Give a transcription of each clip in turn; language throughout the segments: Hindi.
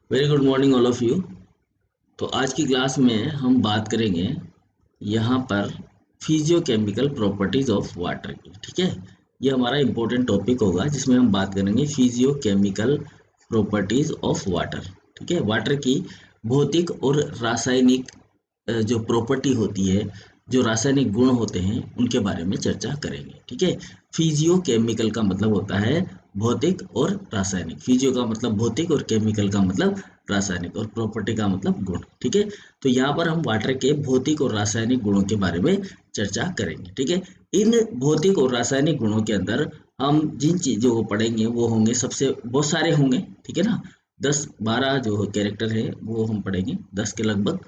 Very good morning all of you. तो आज की क्लास में हम बात करेंगे यहाँ पर फिजियोकेमिकल प्रॉपर्टीज ऑफ वाटर की। ठीक है, ये हमारा इम्पोर्टेंट टॉपिक होगा जिसमें हम बात करेंगे फिजियोकेमिकल प्रॉपर्टीज ऑफ वाटर। ठीक है, वाटर की भौतिक और रासायनिक जो प्रॉपर्टी होती है, जो रासायनिक गुण होते हैं, उनके बारे में चर्चा करेंगे। ठीक है, फिजियोकेमिकल का मतलब होता है भौतिक और रासायनिक। फिजियो का मतलब भौतिक और केमिकल का मतलब रासायनिक, और प्रॉपर्टी का मतलब गुण। ठीक है, तो यहाँ पर हम वाटर के भौतिक और रासायनिक गुणों के बारे में चर्चा करेंगे। ठीक है, इन भौतिक और रासायनिक गुणों के अंदर हम जिन चीजों को पढ़ेंगे वो होंगे, सबसे बहुत सारे होंगे। ठीक है ना, 10-12 जो कैरेक्टर है वो हम पढ़ेंगे, 10 के लगभग।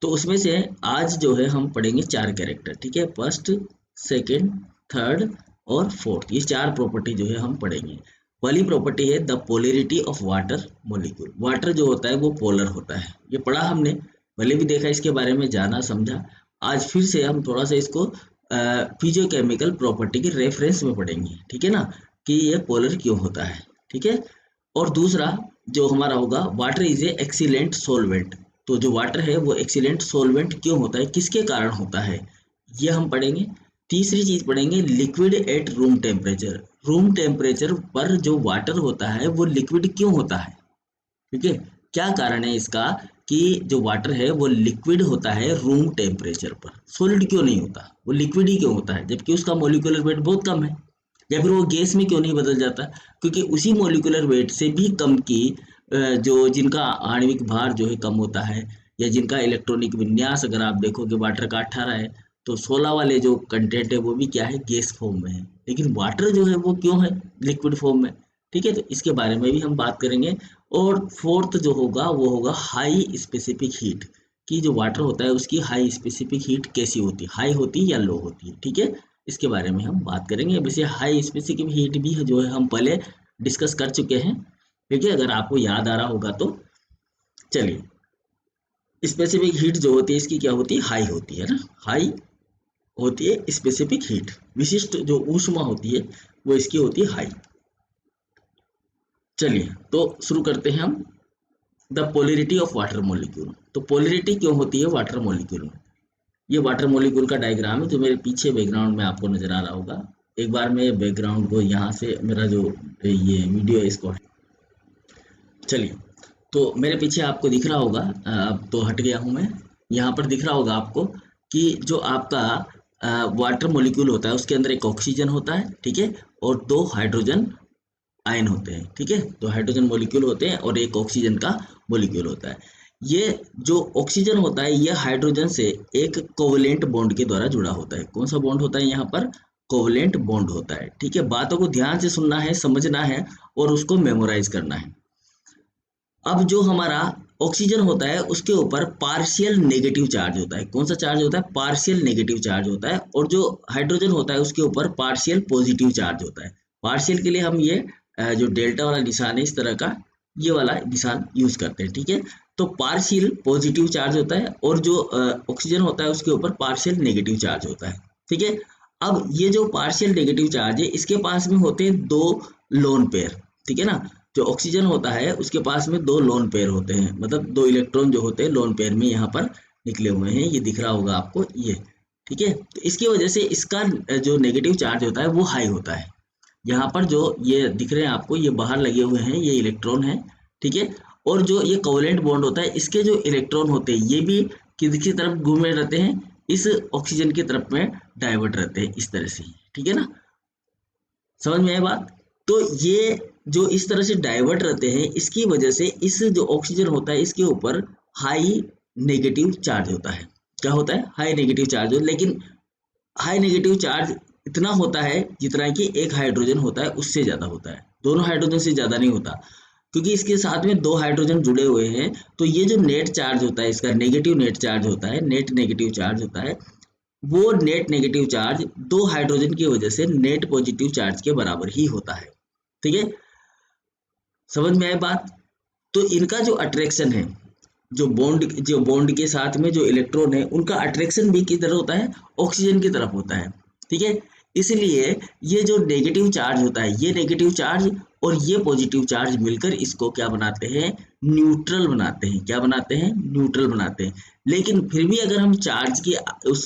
तो उसमें से आज जो है हम पढ़ेंगे 4 कैरेक्टर। ठीक है, फर्स्ट, सेकंड, थर्ड और फोर्थ, ये 4 प्रॉपर्टी जो है हम पढ़ेंगे। पहली प्रॉपर्टी है the polarity of water molecule. Water जो होता है वो पोलर होता है, ये पढ़ा हमने, पहले भी देखा, इसके बारे में जाना समझा। आज फिर से हम थोड़ा सा इसको फिजियोकेमिकल प्रॉपर्टी के रेफरेंस में पढ़ेंगे। ठीक है ना, कि ये पोलर क्यों होता है। ठीक है, और दूसरा जो हमारा होगा, water is A excellent solvent. तो जो वाटर है वो एक्सीलेंट सोलवेंट क्यों होता है, किसके कारण होता है, ये हम पढ़ेंगे। तीसरी चीज पढ़ेंगे liquid at room temperature. Room temperature पर जो वाटर होता है वो लिक्विड क्यों होता है। ठीक है, क्या कारण है इसका कि जो वाटर है वो लिक्विड होता है रूम टेम्परेचर पर, सॉलिड क्यों नहीं होता, वो लिक्विड ही क्यों होता है, जबकि उसका मॉलिक्यूलर वेट बहुत कम है। या फिर वो गैस में क्यों नहीं बदल जाता, क्योंकि उसी मॉलिक्यूलर वेट से भी कम की जो जिनका आणविक भार जो है कम होता है, या जिनका इलेक्ट्रॉनिक विन्यास अगर आप देखोगे वाटर का 18 है, तो 16 वाले जो कंटेंट है वो भी क्या है, गैस फॉर्म में है। लेकिन वाटर जो है वो क्यों है लिक्विड फॉर्म में। ठीक है, तो इसके बारे में भी हम बात करेंगे। और फोर्थ जो होगा वो होगा हाई स्पेसिफिक हीट, कि जो वाटर होता है उसकी हाई स्पेसिफिक हीट कैसी होती है, हाई होती है या लो होती है। ठीक है, इसके बारे में हम बात करेंगे। वैसे हाई स्पेसिफिक हीट भी जो है हम पहले डिस्कस कर चुके हैं। ठीक है, अगर आपको याद आ रहा होगा तो चलिए, स्पेसिफिक हीट जो होती है इसकी क्या होती है, हाई होती है ना, हाई होती है स्पेसिफिक हीट। विशिष्ट जो ऊष्मा होती है वो इसकी होती है हाई। चलिए तो शुरू करते हैं हम। The polarity of water molecule. तो पोलरिटी क्यों होती है वाटर मॉलिक्यूल में, ये वाटर मॉलिक्यूल का डायग्राम है जो मेरे पीछे बैकग्राउंड में आपको नजर आ रहा होगा। एक बार मैं बैकग्राउंड को यहाँ से, मेरा जो ये वीडियो है इसको, चलिए, तो मेरे पीछे आपको दिख रहा होगा, अब तो हट गया हूँ मैं, यहाँ पर दिख रहा होगा आपको कि जो आपका वाटर मॉलिक्यूल होता है उसके अंदर एक ऑक्सीजन होता है। ठीक है, और 2 हाइड्रोजन आयन होते हैं। ठीक है, 2 हाइड्रोजन मॉलिक्यूल होते हैं और एक ऑक्सीजन का मॉलिक्यूल होता है। ये जो ऑक्सीजन होता है ये हाइड्रोजन से एक कोवलेंट बॉन्ड के द्वारा जुड़ा होता है। कौन सा बॉन्ड होता है यहाँ पर, कोवलेंट बॉन्ड होता है। ठीक है, बातों को ध्यान से सुनना है, समझना है और उसको मेमोराइज करना है। अब जो हमारा ऑक्सीजन होता है उसके ऊपर पार्शियल नेगेटिव चार्ज होता है। कौन सा चार्ज होता है, पार्शियल नेगेटिव चार्ज होता है। और जो हाइड्रोजन होता है उसके ऊपर पार्शियल पॉजिटिव चार्ज होता है। पार्शियल के लिए हम ये जो डेल्टा वाला निशान है इस तरह का, ये वाला निशान यूज करते हैं। ठीक है, तो पार्शियल पॉजिटिव चार्ज होता है और जो ऑक्सीजन होता है उसके ऊपर पार्शियल नेगेटिव चार्ज होता है। ठीक है, अब ये जो पार्शियल नेगेटिव चार्ज है इसके पास में होते हैं 2 लोन पेयर। ठीक है ना, जो ऑक्सीजन होता है उसके पास में 2 लोन पेयर होते हैं, मतलब 2 इलेक्ट्रॉन जो होते हैं लोन पेयर में यहाँ पर निकले हुए हैं, ये दिख रहा होगा आपको ये। ठीक है, तो इसकी वजह से इसका जो नेगेटिव चार्ज होता है वो हाई होता है। यहाँ पर जो ये दिख रहे हैं आपको, ये बाहर लगे हुए हैं, ये इलेक्ट्रॉन है। ठीक है, और जो ये कोवलेंट बॉन्ड होता है इसके जो इलेक्ट्रॉन होते हैं ये भी किसकी तरफ घूमे रहते हैं, इस ऑक्सीजन की तरफ में डाइवर्ट रहते हैं, इस तरह से। ठीक है ना, समझ में आई बात। तो ये जो इस तरह से डाइवर्ट रहते हैं इसकी वजह से इस जो ऑक्सीजन होता है इसके ऊपर हाई नेगेटिव चार्ज होता है। क्या होता है, हाई नेगेटिव चार्ज हो। लेकिन हाई नेगेटिव चार्ज इतना होता है जितना कि एक हाइड्रोजन होता है उससे ज्यादा होता है, दोनों हाइड्रोजन से ज्यादा नहीं होता, क्योंकि इसके साथ में 2 हाइड्रोजन जुड़े हुए हैं। तो ये जो नेट चार्ज होता है इसका नेगेटिव नेट चार्ज होता है, नेट नेगेटिव चार्ज होता है, वो नेट नेगेटिव चार्ज 2 हाइड्रोजन की वजह से नेट पॉजिटिव चार्ज के बराबर ही होता है। ठीक है, समझ में आई बात। तो इनका जो अट्रैक्शन है, जो बॉन्ड के साथ में जो इलेक्ट्रॉन है उनका अट्रैक्शन भी किधर होता है, ऑक्सीजन की तरफ होता है। ठीक है, इसलिए ये जो नेगेटिव चार्ज होता है ये नेगेटिव चार्ज और ये पॉजिटिव चार्ज मिलकर इसको क्या बनाते हैं, न्यूट्रल बनाते हैं। क्या बनाते हैं, न्यूट्रल बनाते हैं। लेकिन फिर भी अगर हम चार्ज की उस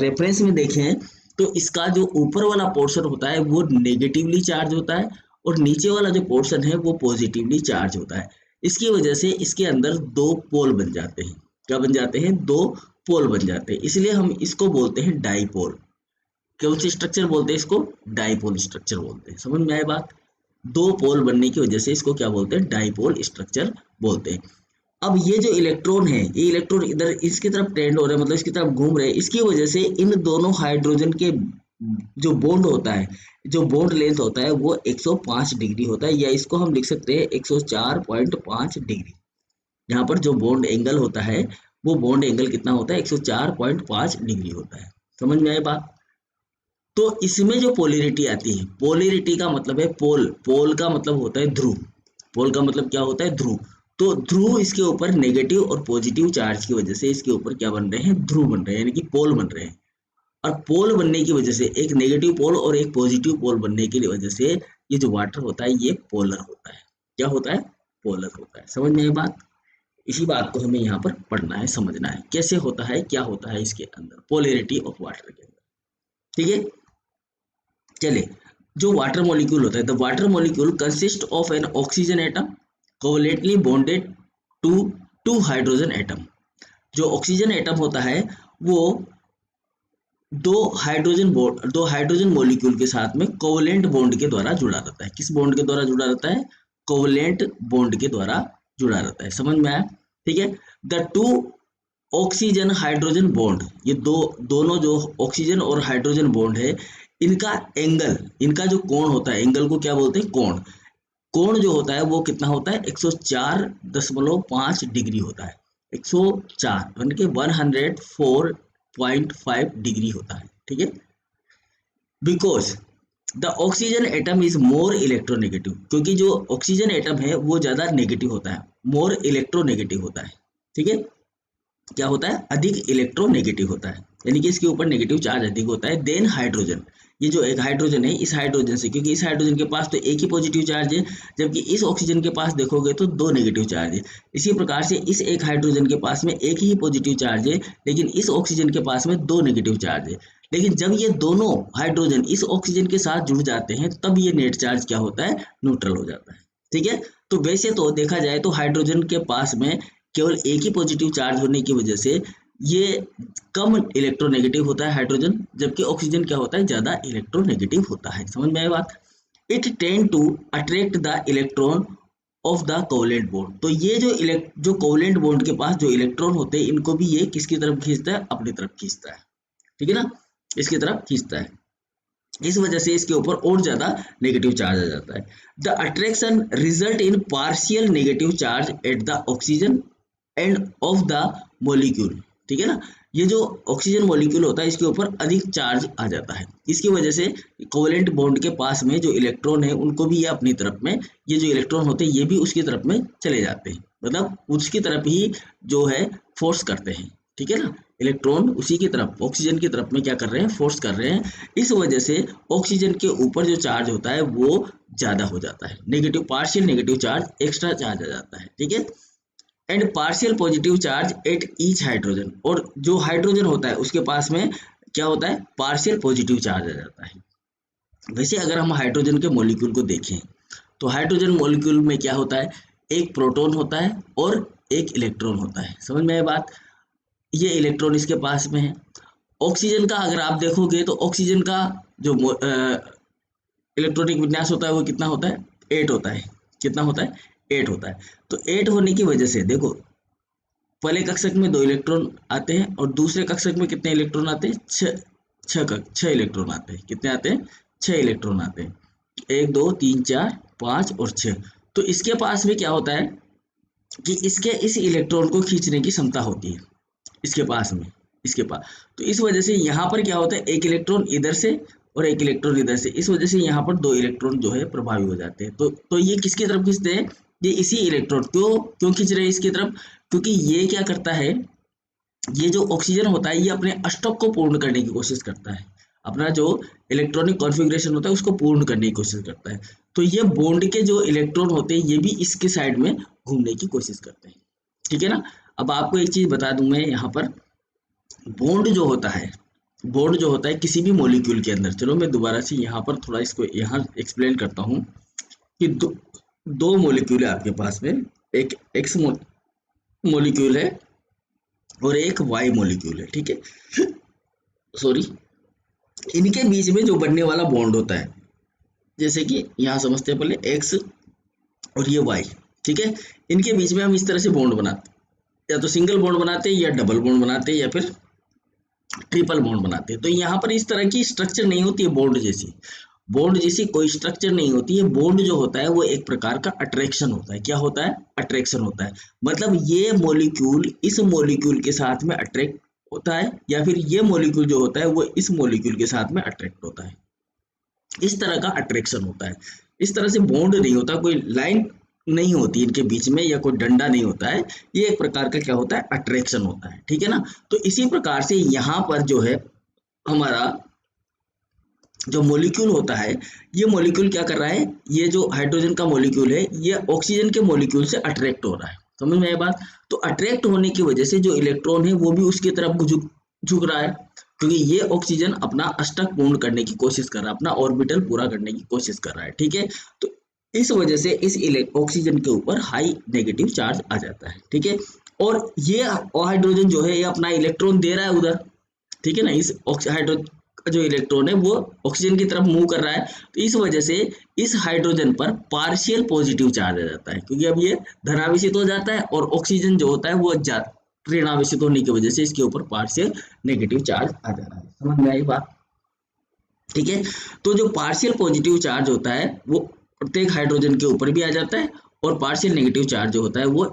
रेफरेंस में देखें तो इसका जो ऊपर वाला पोर्शन होता है वो नेगेटिवली चार्ज होता है और नीचे वाला जो पोर्शन है वो पॉजिटिवली चार्ज होता है। इसकी वजह से इसके अंदर दो पोल बन जाते हैं। क्या बन जाते हैं, दो पोल बन जाते हैं। इसलिए हम इसको बोलते हैं डाइपोल। कौन सी स्ट्रक्चर बोलते हैं इसको, डाइपोल स्ट्रक्चर बोलते हैं। समझ में आए बात, दो पोल बनने की वजह से इसको क्या बोलते हैं, डाइपोल स्ट्रक्चर बोलते हैं। अब ये जो इलेक्ट्रॉन है, ये इलेक्ट्रॉन इधर इसकी तरफ टेंड हो रहे हैं, मतलब इसकी तरफ घूम रहे हैं। इसकी वजह से इन दोनों हाइड्रोजन के जो बॉन्ड होता है, जो बॉन्ड लेंथ होता है वो 105 डिग्री होता है, या इसको हम लिख सकते हैं 104.5 डिग्री। यहाँ पर जो बॉन्ड एंगल होता है वो बॉन्ड एंगल कितना होता है, 104.5 डिग्री होता है। समझ में आए बात। तो इसमें जो पोलैरिटी आती है, पोलैरिटी का मतलब है पोल, पोल का मतलब होता है ध्रुव, पोल का मतलब क्या होता है, ध्रुव। तो ध्रुव इसके ऊपर नेगेटिव और पॉजिटिव चार्ज की वजह से इसके ऊपर क्या बन रहे हैं, ध्रुव बन रहे हैं, यानी कि पोल बन रहे हैं। और पोल बनने की वजह से, एक नेगेटिव पोल और एक पॉजिटिव पोल बनने की वजह से ये जो वाटर होता है ये पोलर होता है। क्या होता है, पोलर होता है। समझ में ये बात। इसी बात को हमें यहाँ पर पढ़ना है, समझना है कैसे होता है, क्या होता है इसके अंदर पोलैरिटी ऑफ वाटर के अंदर। ठीक है, चले। जो वाटर मॉलिक्यूल होता है, the water molecule consist of an oxygen atom covalently bonded to two hydrogen atom. जो ऑक्सीजन एटम होता है वो दो हाइड्रोजन मॉलिक्यूल के साथ में कोवलेंट बॉन्ड के द्वारा जुड़ा रहता है। किस बॉन्ड के द्वारा जुड़ा रहता है, कोवलेंट बॉन्ड के द्वारा जुड़ा रहता है। समझ में आया। ठीक है, the two oxygen hydrogen bond, ये दोनों जो ऑक्सीजन और हाइड्रोजन बॉन्ड है, इनका एंगल, इनका जो कोण होता है, एंगल को क्या बोलते हैं, कोण। कोण जो होता है वो कितना होता है, 104.5 डिग्री होता है। 104 यानी कि 104.5 डिग्री होता है। ठीक है, because the oxygen atom is more electronegative, क्योंकि जो ऑक्सीजन एटम है वो ज्यादा नेगेटिव होता है, मोर इलेक्ट्रोनेगेटिव होता है। ठीक है, क्या होता है, अधिक इलेक्ट्रोनेगेटिव होता है, यानी कि इसके ऊपर नेगेटिव चार्ज अधिक होता है देन हाइड्रोजन। ये जो एक हाइड्रोजन है, इस हाइड्रोजन से, क्योंकि इस हाइड्रोजन के पास तो एक ही पॉजिटिव चार्ज है, जबकि इस ऑक्सीजन के पास देखोगे तो दो नेगेटिव चार्ज है। इसी प्रकार से इस एक हाइड्रोजन के पास में एक ही पॉजिटिव चार्ज है, लेकिन इस ऑक्सीजन के पास में दो नेगेटिव चार्ज है। लेकिन जब ये दोनों हाइड्रोजन इस ऑक्सीजन के साथ जुड़ जाते हैं तब ये नेट चार्ज क्या होता है, न्यूट्रल हो जाता है। ठीक है, तो वैसे तो देखा जाए तो हाइड्रोजन के पास में केवल एक ही पॉजिटिव चार्ज होने की वजह से ये कम इलेक्ट्रोनेगेटिव होता है हाइड्रोजन, जबकि ऑक्सीजन क्या होता है, ज्यादा इलेक्ट्रोनेगेटिव होता है। समझ में आई बात। It tend to attract the electron of the covalent bond. तो ये जो कोवलेंट बॉन्ड के पास जो इलेक्ट्रॉन होते हैं, इनको भी ये किसकी तरफ खींचता है, अपनी तरफ खींचता है। ठीक है ना, इसकी तरफ खींचता है। इस वजह से इसके ऊपर और ज्यादा नेगेटिव चार्ज आ जाता है। The attraction result in partial negative charge at the oxygen end of the molecule. ठीक है ना, ये जो ऑक्सीजन मॉलिक्यूल होता है इसके ऊपर अधिक चार्ज आ जाता है। इसकी वजह से कोवलेंट बॉन्ड के पास में जो इलेक्ट्रॉन है उनको भी ये अपनी तरफ में, ये जो इलेक्ट्रॉन होते हैं ये भी उसकी तरफ में चले जाते हैं, मतलब उसकी तरफ ही जो है फोर्स करते हैं। ठीक है ना, इलेक्ट्रॉन उसी की तरफ, ऑक्सीजन की तरफ में क्या कर रहे हैं, फोर्स कर रहे हैं। इस वजह से ऑक्सीजन के ऊपर जो चार्ज होता है वो ज्यादा हो जाता है, negative, partial negative charge, extra charge आ जाता है। ठीक है, and partial positive charge at each hydrogen, और जो हाइड्रोजन होता है उसके पास में क्या होता है, पार्शियल पॉजिटिव चार्ज आ जाता है। वैसे अगर हम हाइड्रोजन के मॉलिक्यूल को देखें तो हाइड्रोजन मॉलिक्यूल में क्या होता है, एक प्रोटॉन होता है और एक इलेक्ट्रॉन होता है। समझ में आए बात। ये इलेक्ट्रॉन इसके पास में है। ऑक्सीजन का अगर आप देखोगे तो ऑक्सीजन का जो इलेक्ट्रॉनिक विन्यास होता है वो कितना होता है, 8 होता है। कितना होता है, 8 होता है। तो 8 होने की वजह से देखो, पहले कक्षक में 2 इलेक्ट्रॉन आते हैं और दूसरे कक्षक में कितने इलेक्ट्रॉन आते हैं, 6 इलेक्ट्रॉन आते हैं। कितने आते हैं, 6 इलेक्ट्रॉन आते हैं। 1 2 3 4 5 और 6। तो इसके पास में क्या होता है कि इसके इस इलेक्ट्रॉन को खींचने की क्षमता होती है इसके पास में, इसके पास। तो इस वजह से यहाँ पर क्या होता है, एक इलेक्ट्रॉन इधर से और एक इलेक्ट्रॉन इधर से, इस वजह से यहाँ पर 2 इलेक्ट्रॉन जो है प्रभावी हो जाते हैं। तो ये किसकी तरफ खींचते हैं, ये इसी इलेक्ट्रॉन क्यों खींच रहे हैं इसकी तरफ, क्योंकि ये क्या करता है, ये जो ऑक्सीजन होता है ये अपने स्टॉक को पूर्ण करने की कोशिश करता है, अपना जो इलेक्ट्रॉनिक कॉन्फ़िगरेशन होता है उसको पूर्ण करने की कोशिश करता है। तो ये बॉन्ड के जो इलेक्ट्रॉन होते हैं ये भी इसके साइड में घूमने की कोशिश करते हैं, ठीक है ना। अब आपको एक चीज बता दूं मैं यहाँ पर, बॉन्ड जो होता है, बॉन्ड जो होता है किसी भी मॉलिक्यूल के अंदर, चलो मैं दोबारा से यहाँ पर थोड़ा इसको यहाँ एक्सप्लेन करता हूँ कि दो मॉलिक्यूल है आपके पास में, एक एक्स मॉलिक्यूल है और एक वाई मॉलिक्यूल है, ठीक है। सॉरी, इनके बीच में जो बनने वाला बॉन्ड होता है, जैसे कि यहाँ समझते हैं पहले एक्स और ये वाई, ठीक है। इनके बीच में हम इस तरह से बॉन्ड बनाते हैं, या तो सिंगल बॉन्ड बनाते हैं या डबल बॉन्ड बनाते हैं या फिर ट्रिपल बॉन्ड बनाते हैं। तो यहाँ पर इस तरह की स्ट्रक्चर नहीं होती है बॉन्ड जैसी कोई स्ट्रक्चर नहीं होती है। बॉन्ड जो होता है वो एक प्रकार का अट्रैक्शन होता है। क्या होता है? अट्रैक्शन होता है। मतलब ये मॉलिक्यूल इस मॉलिक्यूल के साथ में अट्रैक्ट होता है, या फिर ये मॉलिक्यूल जो होता है वो इस मॉलिक्यूल के साथ में अट्रैक्ट होता है। इस तरह का अट्रैक्शन होता है। इस तरह से बॉन्ड नहीं होता, कोई लाइन नहीं होती इनके बीच में या कोई डंडा नहीं होता है। ये एक प्रकार का क्या होता है? अट्रैक्शन होता है, ठीक है ना। तो इसी प्रकार से यहाँ पर जो है हमारा जो मॉलिक्यूल होता है, ये मॉलिक्यूल क्या कर रहा है, ये जो हाइड्रोजन का मॉलिक्यूल है ये ऑक्सीजन के मॉलिक्यूल से अट्रैक्ट हो रहा है। समझ में आया बात? तो अट्रैक्ट होने की वजह से जो इलेक्ट्रॉन है वो भी उसकी तरफ झुक रहा है, क्योंकि ये ऑक्सीजन अपना अष्टक पूर्ण करने की कोशिश कर रहा है, अपना ऑर्बिटल पूरा करने की कोशिश कर रहा है, ठीक है। तो इस वजह से इस ऑक्सीजन के ऊपर हाई नेगेटिव चार्ज आ जाता है, ठीक है। और ये हाइड्रोजन जो है ये अपना इलेक्ट्रॉन दे रहा है उधर, ठीक है ना। इस हाइड्रोजन का जो इलेक्ट्रॉन है वो ऑक्सीजन की तरफ मूव कर रहा है, तो इस वजह से इस हाइड्रोजन पर पार्शियल पॉजिटिव चार्ज आ जाता है, क्योंकि अब ये धनावेशित हो जाता है और ऑक्सीजन जो होता है वो ऋणावेशित होने की वजह से इसके ऊपर पार्शियल नेगेटिव चार्ज आ जा रहा है। समझ में आई बात? ठीक है। तो जो पार्शियल पॉजिटिव चार्ज होता है वो प्रत्येक हाइड्रोजन के ऊपर भी आ जाता है, और पार्शियल नेगेटिव चार्ज जो होता है वो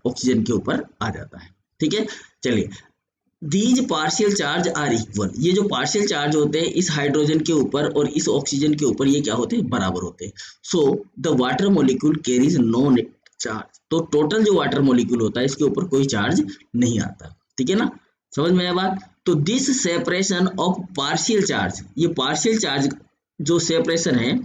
ऑक्सीजन के ऊपर आ जाता है, ठीक है। चलिए, these partial charge are equal, ये जो पार्शियल चार्ज होते हैं इस हाइड्रोजन के ऊपर और इस ऑक्सीजन के ऊपर, ये क्या होते हैं? बराबर होते हैं। So the water molecule carries no net charge, तो टोटल जो वाटर मॉलिक्यूल होता है इसके ऊपर कोई चार्ज नहीं आता, ठीक है ना। समझ में आया बात? तो this separation of partial charge, ये पार्शियल चार्ज जो सेपरेशन है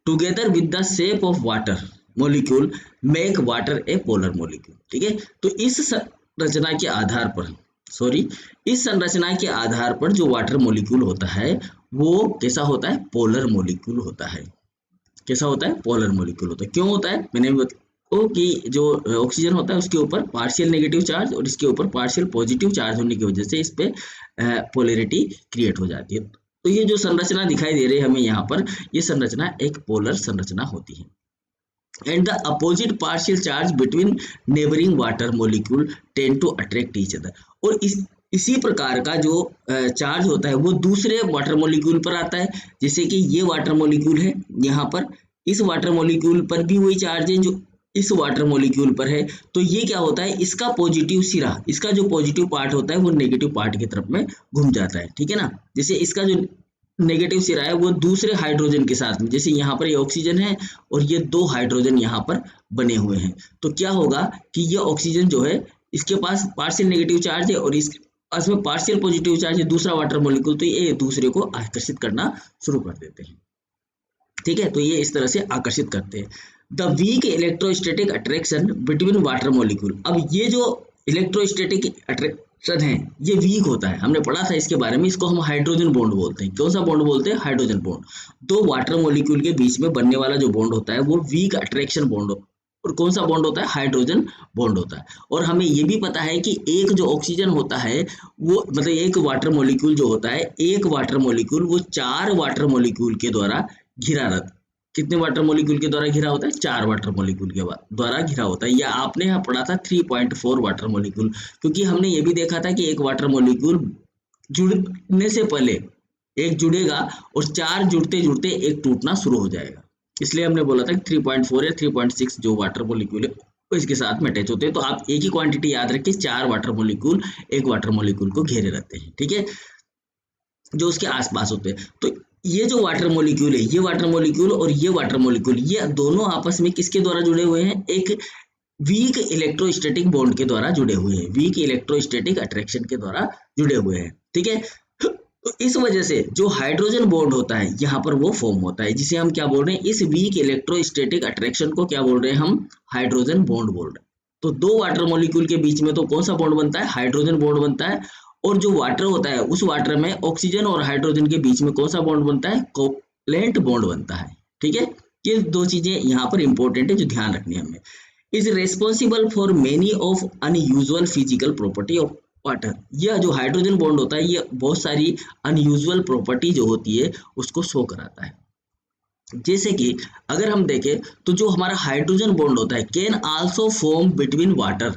together with the shape of water molecule make water A polar molecule, ठीक है। तो इस संरचना के आधार पर इस संरचना के आधार पर जो वाटर मॉलिक्यूल होता है वो कैसा होता है? पोलर मॉलिक्यूल होता है। कैसा होता है? पोलर मॉलिक्यूल होता है। क्यों होता है? मैंने बताया कि जो ऑक्सीजन होता है उसके ऊपर पार्शियल नेगेटिव चार्ज और इसके ऊपर पार्शियल पॉजिटिव चार्ज होने की वजह से इस पे पोलैरिटी क्रिएट हो जाती है। तो ये जो संरचना दिखाई दे रही है हमें यहाँ पर, ये संरचना एक पोलर संरचना होती है। and the opposite partial charge between neighboring water molecule tend to attract each other, और इसी प्रकार का जो चार्ज होता है वो दूसरे वाटर मॉलिक्यूल पर आता है। जैसे कि ये वाटर मॉलिक्यूल है, यहाँ पर इस वाटर मॉलिक्यूल पर भी वही चार्ज है जो इस वाटर मॉलिक्यूल पर है। तो ये क्या होता है, इसका पॉजिटिव सिरा, इसका जो पॉजिटिव पार्ट होता है वो नेगेटिव पार्ट की तरफ में घूम जाता है, ठीक है ना। जैसे इसका जो नेगेटिव सिरा है वो दूसरे हाइड्रोजन के साथ में, जैसे यहाँ पर ये ऑक्सीजन है और ये दो हाइड्रोजन यहाँ पर बने हुए हैं, तो क्या होगा कि ये ऑक्सीजन जो है इसके पास पार्शियल नेगेटिव चार्ज है और इसके पास में पार्शियल पॉजिटिव चार्ज है दूसरा वाटर मॉलिक्यूल, तो ये दूसरे को आकर्षित करना शुरू कर देते हैं, ठीक है। तो ये इस तरह से आकर्षित करते हैं। The weak electrostatic attraction between water molecule, अब ये जो इलेक्ट्रोस्टैटिक अट्रैक्शन है ये वीक होता है, हमने पढ़ा था इसके बारे में, इसको हम हाइड्रोजन बॉन्ड बोलते हैं। कौन सा बॉन्ड बोलते हैं? Hydrogen bond. दो वाटर मॉलिक्यूल के बीच में बनने वाला जो बॉन्ड होता है वो वीक अट्रैक्शन बॉन्ड, और कौन सा बॉन्ड होता है? हाइड्रोजन बॉन्ड होता है। और हमें ये भी पता है कि एक जो ऑक्सीजन होता है वो, मतलब एक वाटर मॉलिक्यूल जो होता है, एक वाटर मॉलिक्यूल वो चार वाटर मॉलिक्यूल के द्वारा घिरा रहता है। कितने वाटर मॉलिक्यूल के द्वारा घिरा होता है? चार वाटर मॉलिक्यूल के द्वारा घिरा होता है। या आपने यहाँ पढ़ा था 3.4 वाटर मॉलिक्यूल, क्योंकि हमने ये भी देखा था कि एक वाटर मॉलिक्यूल जुड़ने से पहले एक जुड़ेगा और चार जुड़ते जुड़ते एक टूटना शुरू हो जाएगा, इसलिए हमने बोला था कि 3.4 या 3.6 जो वाटर मॉलिक्यूल है वो इसके साथ में अटैच होते हैं। तो आप एक ही क्वांटिटी याद रखिए, चार वाटर मॉलिक्यूल एक वाटर मॉलिक्यूल को घेरे रहते हैं, ठीक है, जो उसके आसपास होते हैं। तो ये जो वाटर मॉलिक्यूल है, ये वाटर मॉलिक्यूल और ये वाटर मॉलिक्यूल, ये दोनों आपस में किसके द्वारा जुड़े हुए हैं? एक वीक इलेक्ट्रोस्टैटिक बॉन्ड के द्वारा जुड़े हुए हैं, वीक इलेक्ट्रोस्टैटिक अट्रैक्शन के द्वारा जुड़े हुए हैं, ठीक है। तो इस वजह से जो हाइड्रोजन बॉन्ड होता है यहाँ पर वो फॉर्म होता है, जिसे हम क्या बोल रहे हैं, इस वीक इलेक्ट्रोस्टैटिक अट्रैक्शन को क्या बोल रहे हैं हम, हाइड्रोजन बॉन्ड बोल रहे हैं। तो दो वाटर मॉलिक्यूल के बीच में तो कौन सा बॉन्ड बनता है, हाइड्रोजन बॉन्ड बनता है। और जो वाटर होता है उस वाटर में ऑक्सीजन और हाइड्रोजन के बीच में कौन सा बॉन्ड बनता है, कोवलेंट बॉन्ड बनता है। ठीक है, ये दो चीजें यहाँ पर इंपॉर्टेंट है जो ध्यान रखनी है हमें। Is responsible for many of unusual physical property of water. यह जो हाइड्रोजन बॉन्ड होता है ये बहुत सारी अनयूजुअल प्रॉपर्टी जो होती है उसको शो कराता है। जैसे कि अगर हम देखें तो जो हमारा हाइड्रोजन बॉन्ड होता है can also form between water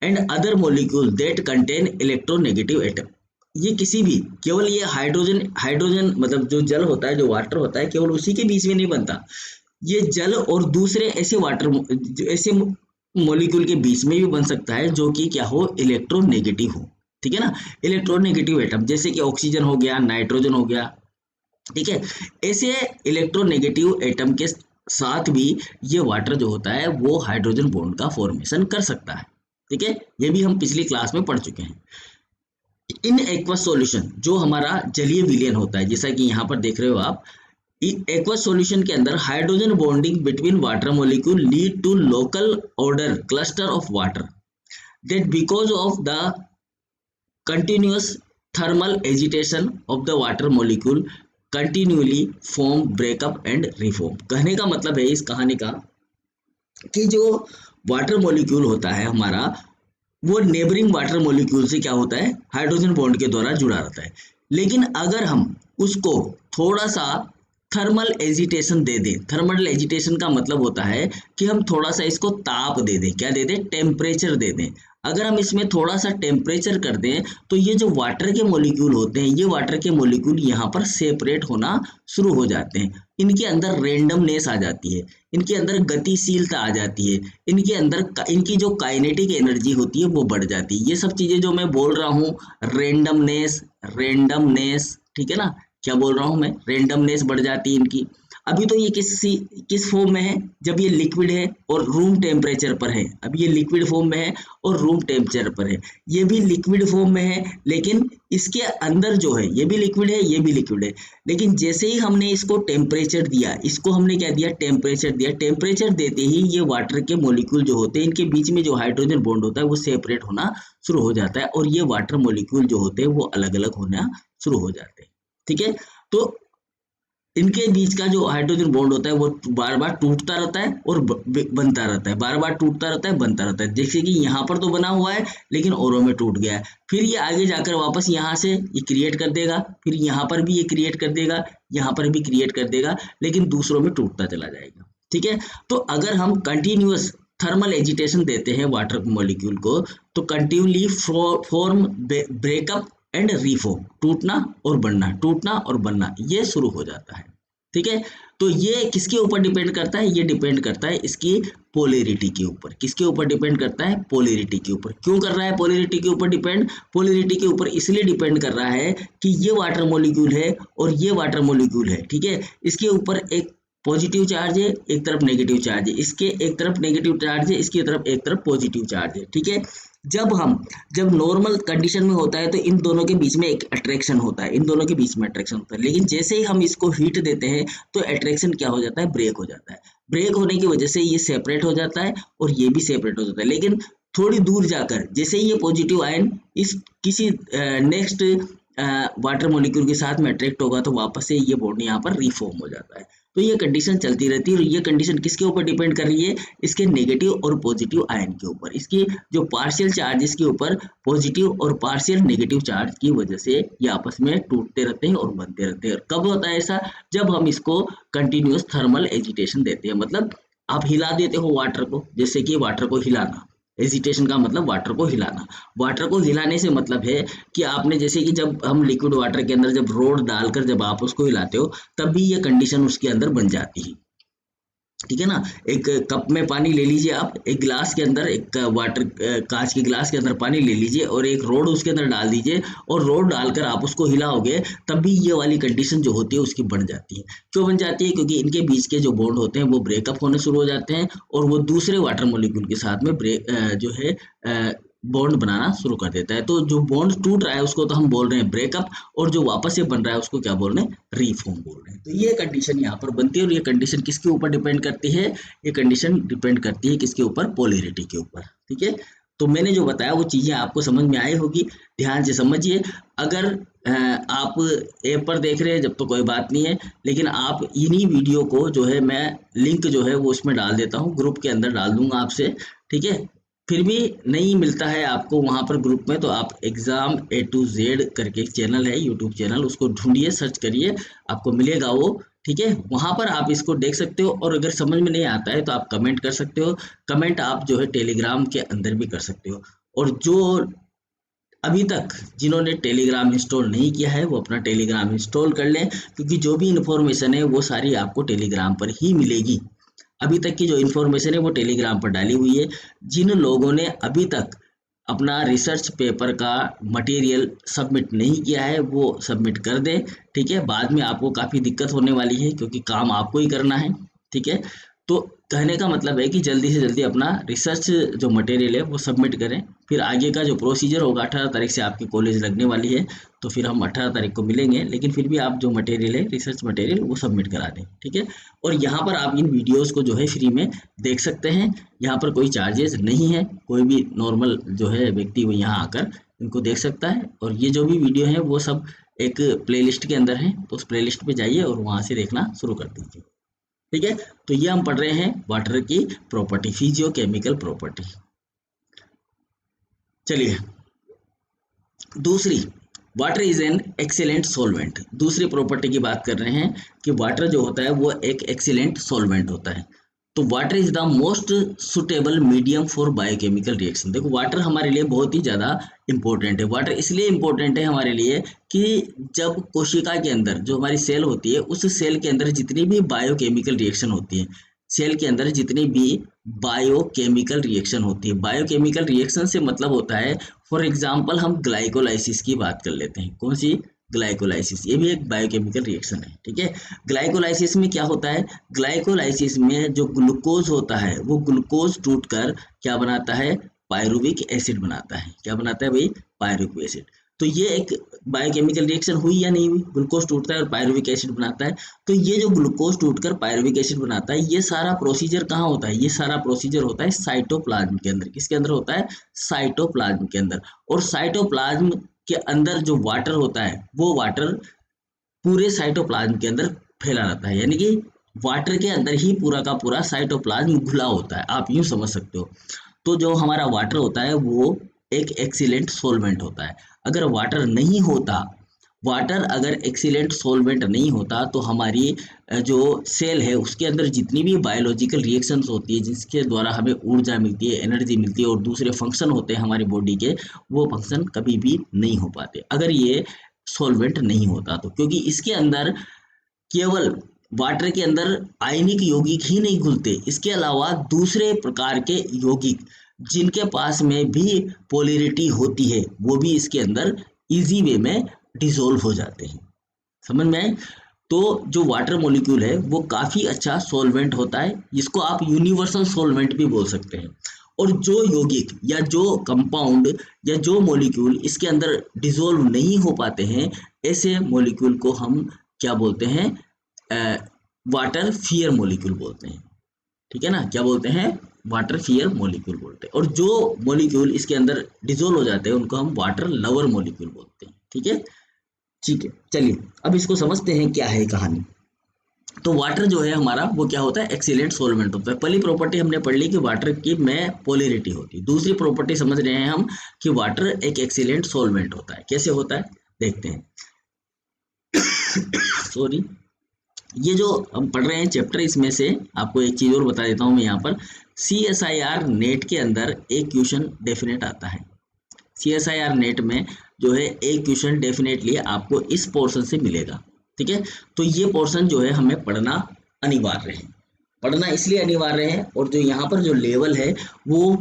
and other molecule that contain electronegative atom. ये किसी भी, केवल ये हाइड्रोजन हाइड्रोजन मतलब जो जल होता है, जो वाटर होता है, केवल उसी के बीच में नहीं बनता। ये जल और दूसरे ऐसे वाटर ऐसे मॉलिक्यूल के बीच में भी बन सकता है जो कि क्या हो, इलेक्ट्रोनेगेटिव हो। ठीक है ना, इलेक्ट्रोनेगेटिव एटम जैसे कि ऑक्सीजन हो गया, नाइट्रोजन हो गया। ठीक है, ऐसे इलेक्ट्रोनेगेटिव एटम के साथ भी ये वाटर जो होता है वो हाइड्रोजन बॉन्ड का फॉर्मेशन कर सकता है। ठीक है, ये भी हम पिछली क्लास में पढ़ चुके हैं। इन एक्वस सॉल्यूशन जो हमारा जलीय विलयन होता है, जैसा कि यहाँ पर देख रहे हो आप, एक्वस सॉल्यूशन के अंदर hydrogen bonding between water molecule lead to local order cluster of water that because of the continuous thermal agitation of the water molecule continuously form break up and reform. कहने का मतलब है इस कहानी का कि जो वाटर मॉलिक्यूल होता है हमारा, वो नेबरिंग वाटर मॉलिक्यूल से क्या होता है, हाइड्रोजन बॉन्ड के द्वारा जुड़ा रहता है। लेकिन अगर हम उसको थोड़ा सा थर्मल एजिटेशन दे दें, थर्मल एजिटेशन का मतलब होता है कि हम थोड़ा सा इसको ताप दे दें, क्या दे दें, टेम्परेचर दे दें। अगर हम इसमें थोड़ा सा टेम्परेचर कर दें तो ये जो वाटर के मॉलिक्यूल होते हैं, ये वाटर के मॉलिक्यूल यहाँ पर सेपरेट होना शुरू हो जाते हैं। इनके अंदर रेंडमनेस आ जाती है, इनके अंदर गतिशीलता आ जाती है, इनके अंदर इनकी जो काइनेटिक एनर्जी होती है वो बढ़ जाती है। ये सब चीजें जो मैं बोल रहा हूँ, रेंडमनेस, रेंडमनेस, ठीक है ना, क्या बोल रहा हूँ मैं, रेंडमनेस बढ़ जाती है इनकी। अभी तो ये किस फॉर्म में है, जब ये लिक्विड है और रूम टेम्परेचर पर है। अब ये लिक्विड फॉर्म में है और रूम टेम्परेचर पर है। ये भी लिक्विड फॉर्म में है, लेकिन इसके अंदर जो है ये भी लिक्विड है, ये भी लिक्विड है। लेकिन जैसे ही हमने इसको टेम्परेचर दिया, इसको हमने क्या दिया, टेम्परेचर दिया। टेम्परेचर देते ही ये वाटर के मॉलिक्यूल जो होते हैं, इनके बीच में जो हाइड्रोजन बॉन्ड होता है वो सेपरेट होना शुरू हो जाता है और ये वाटर मॉलिक्यूल जो होते हैं वो अलग अलग होना शुरू हो जाते हैं। ठीक है, तो इनके बीच का जो हाइड्रोजन बॉन्ड होता है वो बार बार टूटता रहता है और बनता रहता है, बार बार टूटता रहता है, बनता रहता है। जैसे कि यहाँ पर तो बना हुआ है लेकिन औरों में टूट गया है, फिर ये आगे जाकर वापस यहाँ से ये क्रिएट कर देगा, फिर यहाँ पर भी ये क्रिएट कर देगा, यहाँ पर भी क्रिएट कर देगा, लेकिन दूसरों में टूटता चला जाएगा। ठीक है, तो अगर हम कंटिन्यूअस थर्मल एजिटेशन देते हैं वाटर मॉलिक्यूल को तो continually form break up and reform, टूटना और बनना, टूटना और बनना, ये शुरू हो जाता है। ठीक है, तो ये किसके ऊपर डिपेंड करता है, ये डिपेंड करता है इसकी पोलैरिटी के ऊपर। किसके ऊपर डिपेंड करता है, पोलैरिटी के ऊपर। क्यों कर रहा है पोलैरिटी के ऊपर डिपेंड, पोलैरिटी के ऊपर इसलिए डिपेंड कर रहा है कि ये वाटर मॉलिक्यूल है और ये वाटर मॉलिक्यूल है। ठीक है, इसके ऊपर एक पॉजिटिव चार्ज है, एक तरफ नेगेटिव चार्ज है, इसके एक तरफ नेगेटिव चार्ज है, इसकी तरफ एक तरफ पॉजिटिव चार्ज है। ठीक है, जब नॉर्मल कंडीशन में होता है तो इन दोनों के बीच में एक अट्रैक्शन होता है, इन दोनों के बीच में अट्रैक्शन होता है। लेकिन जैसे ही हम इसको हीट देते हैं तो अट्रैक्शन क्या हो जाता है, ब्रेक हो जाता है। ब्रेक होने की वजह से ये सेपरेट हो जाता है और ये भी सेपरेट हो जाता है। लेकिन थोड़ी दूर जाकर जैसे ही ये पॉजिटिव आयन इस किसी नेक्स्ट वाटर मॉलिक्यूल के साथ में अट्रैक्ट होगा तो वापस से ये बॉन्ड यहाँ पर रिफॉर्म हो जाता है। तो ये कंडीशन चलती रहती है और ये कंडीशन किसके ऊपर डिपेंड कर रही है, इसके नेगेटिव और पॉजिटिव आयन के ऊपर, इसकी जो पार्शियल चार्जेस के ऊपर पॉजिटिव और पार्शियल नेगेटिव चार्ज की वजह से ये आपस में टूटते रहते हैं और बनते रहते हैं। कब होता है ऐसा, जब हम इसको कंटिन्यूअस थर्मल एजिटेशन देते हैं। मतलब आप हिला देते हो वाटर को, जैसे कि वाटर को हिलाना, एजिटेशन का मतलब वाटर को हिलाना। वाटर को हिलाने से मतलब है कि आपने जैसे कि जब हम लिक्विड वाटर के अंदर जब रोड डालकर जब आप उसको हिलाते हो तब भी ये कंडीशन उसके अंदर बन जाती है। ठीक है ना, एक कप में पानी ले लीजिए आप, एक गिलास के अंदर, एक वाटर कांच के गिलास के अंदर पानी ले लीजिए और एक रोड उसके अंदर डाल दीजिए और रोड डालकर आप उसको हिलाओगे तब भी ये वाली कंडीशन जो होती है उसकी बन जाती है। क्यों बन जाती है, क्योंकि इनके बीच के जो बॉन्ड होते हैं वो ब्रेकअप होने शुरू हो जाते हैं और वो दूसरे वाटर मॉलिक्यूल के साथ में जो है बॉन्ड बनाना शुरू कर देता है। तो जो बॉन्ड टूट रहा है उसको तो हम बोल रहे हैं ब्रेकअप, और जो वापस से बन रहा है उसको क्या बोल रहे हैं, रीफॉर्म बोल रहे हैं। तो ये कंडीशन यहाँ पर बनती है, और ये कंडीशन किसके ऊपर डिपेंड करती है, ये कंडीशन डिपेंड करती है किसके ऊपर, पोलैरिटी के ऊपर। ठीक है, तो मैंने जो बताया वो चीजें आपको समझ में आई होगी, ध्यान से समझिए। अगर आप ऐप पर देख रहे हैं जब तो कोई बात नहीं है, लेकिन आप इन्हीं वीडियो को जो है मैं लिंक जो है वो उसमें डाल देता हूँ, ग्रुप के अंदर डाल दूंगा आपसे। ठीक है, फिर भी नहीं मिलता है आपको वहां पर ग्रुप में, तो आप Exam A to Z करके एक चैनल है, यूट्यूब चैनल, उसको ढूंढिए, सर्च करिए, आपको मिलेगा वो। ठीक है, वहां पर आप इसको देख सकते हो, और अगर समझ में नहीं आता है तो आप कमेंट कर सकते हो। कमेंट आप जो है टेलीग्राम के अंदर भी कर सकते हो। और जो अभी तक जिन्होंने टेलीग्राम इंस्टॉल नहीं किया है वो अपना टेलीग्राम इंस्टॉल कर लें, क्योंकि जो भी इंफॉर्मेशन है वो सारी आपको टेलीग्राम पर ही मिलेगी। अभी तक की जो इन्फॉर्मेशन है वो टेलीग्राम पर डाली हुई है। जिन लोगों ने अभी तक अपना रिसर्च पेपर का मटेरियल सबमिट नहीं किया है वो सबमिट कर दें। ठीक है, बाद में आपको काफ़ी दिक्कत होने वाली है, क्योंकि काम आपको ही करना है। ठीक है, तो कहने का मतलब है कि जल्दी से जल्दी अपना रिसर्च जो मटेरियल है वो सबमिट करें। फिर आगे का जो प्रोसीजर होगा, 18 तारीख से आपकी कॉलेज लगने वाली है, तो फिर हम 18 तारीख को मिलेंगे, लेकिन फिर भी आप जो मटेरियल है, रिसर्च मटेरियल, वो सबमिट करा दें। ठीक है, और यहाँ पर आप इन वीडियोस को जो है फ्री में देख सकते हैं। यहाँ पर कोई चार्जेस नहीं है, कोई भी नॉर्मल जो है व्यक्ति वो यहाँ आकर इनको देख सकता है। और ये जो भी वीडियो है वो सब एक प्लेलिस्ट के अंदर है, तो उस प्लेलिस्ट पे जाइए और वहाँ से देखना शुरू कर दीजिए। ठीक है, तो ये हम पढ़ रहे हैं वाटर की प्रॉपर्टी, फिजियो केमिकल प्रॉपर्टी। चलिए, दूसरी, water is an excellent solvent. दूसरी प्रॉपर्टी की बात कर रहे हैं कि वाटर जो होता है वो एक एक्सीलेंट सॉल्वेंट होता है। तो water is the most suitable medium for biochemical reaction. देखो, वाटर हमारे लिए बहुत ही ज़्यादा इंपॉर्टेंट है। वाटर इसलिए इंपॉर्टेंट है हमारे लिए कि जब कोशिका के अंदर जो हमारी सेल होती है, उस सेल के अंदर जितनी भी बायोकेमिकल रिएक्शन होती है, सेल के अंदर जितनी भी बायोकेमिकल रिएक्शन होती है, बायोकेमिकल रिएक्शन से मतलब होता है, फॉर एग्जाम्पल हम ग्लाइकोलाइसिस की बात कर लेते हैं। कौन सी? ग्लाइकोलाइसिस, ये भी एक बायोकेमिकल रिएक्शन है। ठीक है, ग्लाइकोलाइसिस में क्या होता है, ग्लाइकोलाइसिस में जो ग्लूकोज होता है वो ग्लूकोज टूटकर क्या बनाता है, पायरुविक एसिड बनाता है। क्या बनाता है भाई? Pyruvic acid. तो ये एक बायोकेमिकल रिएक्शन हुई या नहीं हुई? ग्लूकोज टूटता है और पायरुविक एसिड बनाता है। तो ये जो ग्लूकोज टूटकर पायरुविक एसिड बनाता है, ये सारा प्रोसीजर कहाँ होता है? ये सारा प्रोसीजर होता है साइटोप्लाज्म के अंदर। किसके अंदर होता है? साइटोप्लाज्म के अंदर। और साइटोप्लाज्म के अंदर जो वाटर होता है वो वाटर पूरे साइटोप्लाज्म के अंदर फैला रहता है, यानी कि वाटर के अंदर ही पूरा का पूरा साइटोप्लाज्म घुला होता है, आप यूं समझ सकते हो। तो जो हमारा वाटर होता है वो एक एक्सीलेंट सॉल्वेंट होता है। अगर वाटर नहीं होता, वाटर अगर एक्सीलेंट सॉल्वेंट नहीं होता, तो हमारी जो सेल है उसके अंदर जितनी भी बायोलॉजिकल रिएक्शंस होती है, जिसके द्वारा हमें ऊर्जा मिलती है, एनर्जी मिलती है और दूसरे फंक्शन होते हैं हमारी बॉडी के, वो फंक्शन कभी भी नहीं हो पाते अगर ये सॉल्वेंट नहीं होता तो। क्योंकि इसके अंदर केवल वाटर के अंदर आयनिक यौगिक ही नहीं घुलते, इसके अलावा दूसरे प्रकार के यौगिक जिनके पास में भी पोलैरिटी होती है वो भी इसके अंदर इजी वे में डिसॉल्व हो जाते हैं। समझ में आए? तो जो वाटर मॉलिक्यूल है वो काफ़ी अच्छा सॉल्वेंट होता है, जिसको आप यूनिवर्सल सॉल्वेंट भी बोल सकते हैं। और जो यौगिक या जो कंपाउंड या जो मॉलिक्यूल इसके अंदर डिसॉल्व नहीं हो पाते हैं, ऐसे मॉलिक्यूल को हम क्या बोलते हैं? वाटर फियर मॉलिक्यूल बोलते हैं। ठीक है ना, क्या बोलते हैं? वाटर फियर मॉलिक्यूल बोलते हैं। और जो मॉलिक्यूल इसके अंदर डिसॉल्व हो जाते हैं उनको हम वाटर लवर मॉलिक्यूल बोलते हैं। ठीक है, ठीक है, चलिए अब इसको समझते हैं क्या है कहानी। तो वाटर जो है हमारा वो क्या होता है? एक्सीलेंट सॉल्वेंट होता है। पहली प्रॉपर्टी हमने पढ़ ली कि वाटर की में पोलैरिटी होती है। दूसरी प्रॉपर्टी समझ रहे हैं हम कि वाटर एक एक्सीलेंट सॉल्वेंट होता है। कैसे होता है देखते हैं। सॉरी, ये जो हम पढ़ रहे हैं चैप्टर, इसमें से आपको एक चीज और बता देता हूँ मैं यहाँ पर। CSIR नेट के अंदर एक क्वेश्चन डेफिनेट आता है। CSIR नेट में जो है एक क्वेश्चन डेफिनेटली आपको इस पोर्शन से मिलेगा। ठीक है, तो ये पोर्शन जो है हमें पढ़ना अनिवार्य है। पढ़ना इसलिए अनिवार्य है, और जो यहाँ पर जो लेवल है वो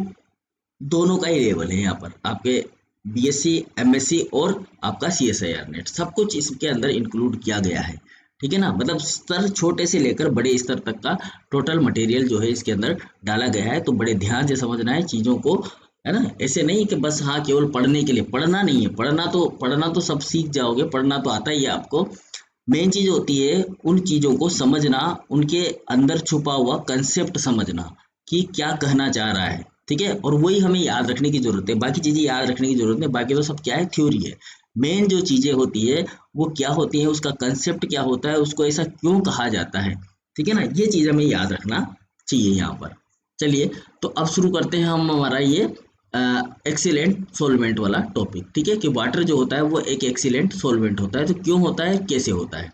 दोनों का ही लेवल है। यहाँ पर आपके BSc MSc और आपका CSIR नेट, सब कुछ इसके अंदर इंक्लूड किया गया है। ठीक है ना, मतलब स्तर छोटे से लेकर बड़े स्तर तक का टोटल मटेरियल जो है इसके अंदर डाला गया है। तो बड़े ध्यान से समझना है चीज़ों को, है ना। ऐसे नहीं कि बस हाँ केवल पढ़ने के लिए, पढ़ना नहीं है, पढ़ना तो सब सीख जाओगे, पढ़ना तो आता ही है आपको। मेन चीज होती है उन चीजों को समझना, उनके अंदर छुपा हुआ कंसेप्ट समझना कि क्या कहना चाह रहा है, ठीक है। और वही हमें याद रखने की जरूरत है, बाकी चीजें याद रखने की जरूरत नहीं, बाकी तो सब क्या है, थ्योरी है। मेन जो चीजें होती है वो क्या होती है, उसका कंसेप्ट क्या होता है, उसको ऐसा क्यों कहा जाता है, ठीक है ना। ये चीज हमें याद रखना चाहिए यहाँ पर। चलिए, तो अब शुरू करते हैं हम हमारा ये एक्सीलेंट सोलवेंट वाला टॉपिक, ठीक है। कि वाटर जो होता है वो एक एक्सीलेंट सोलवेंट होता है, तो क्यों होता है, कैसे होता है,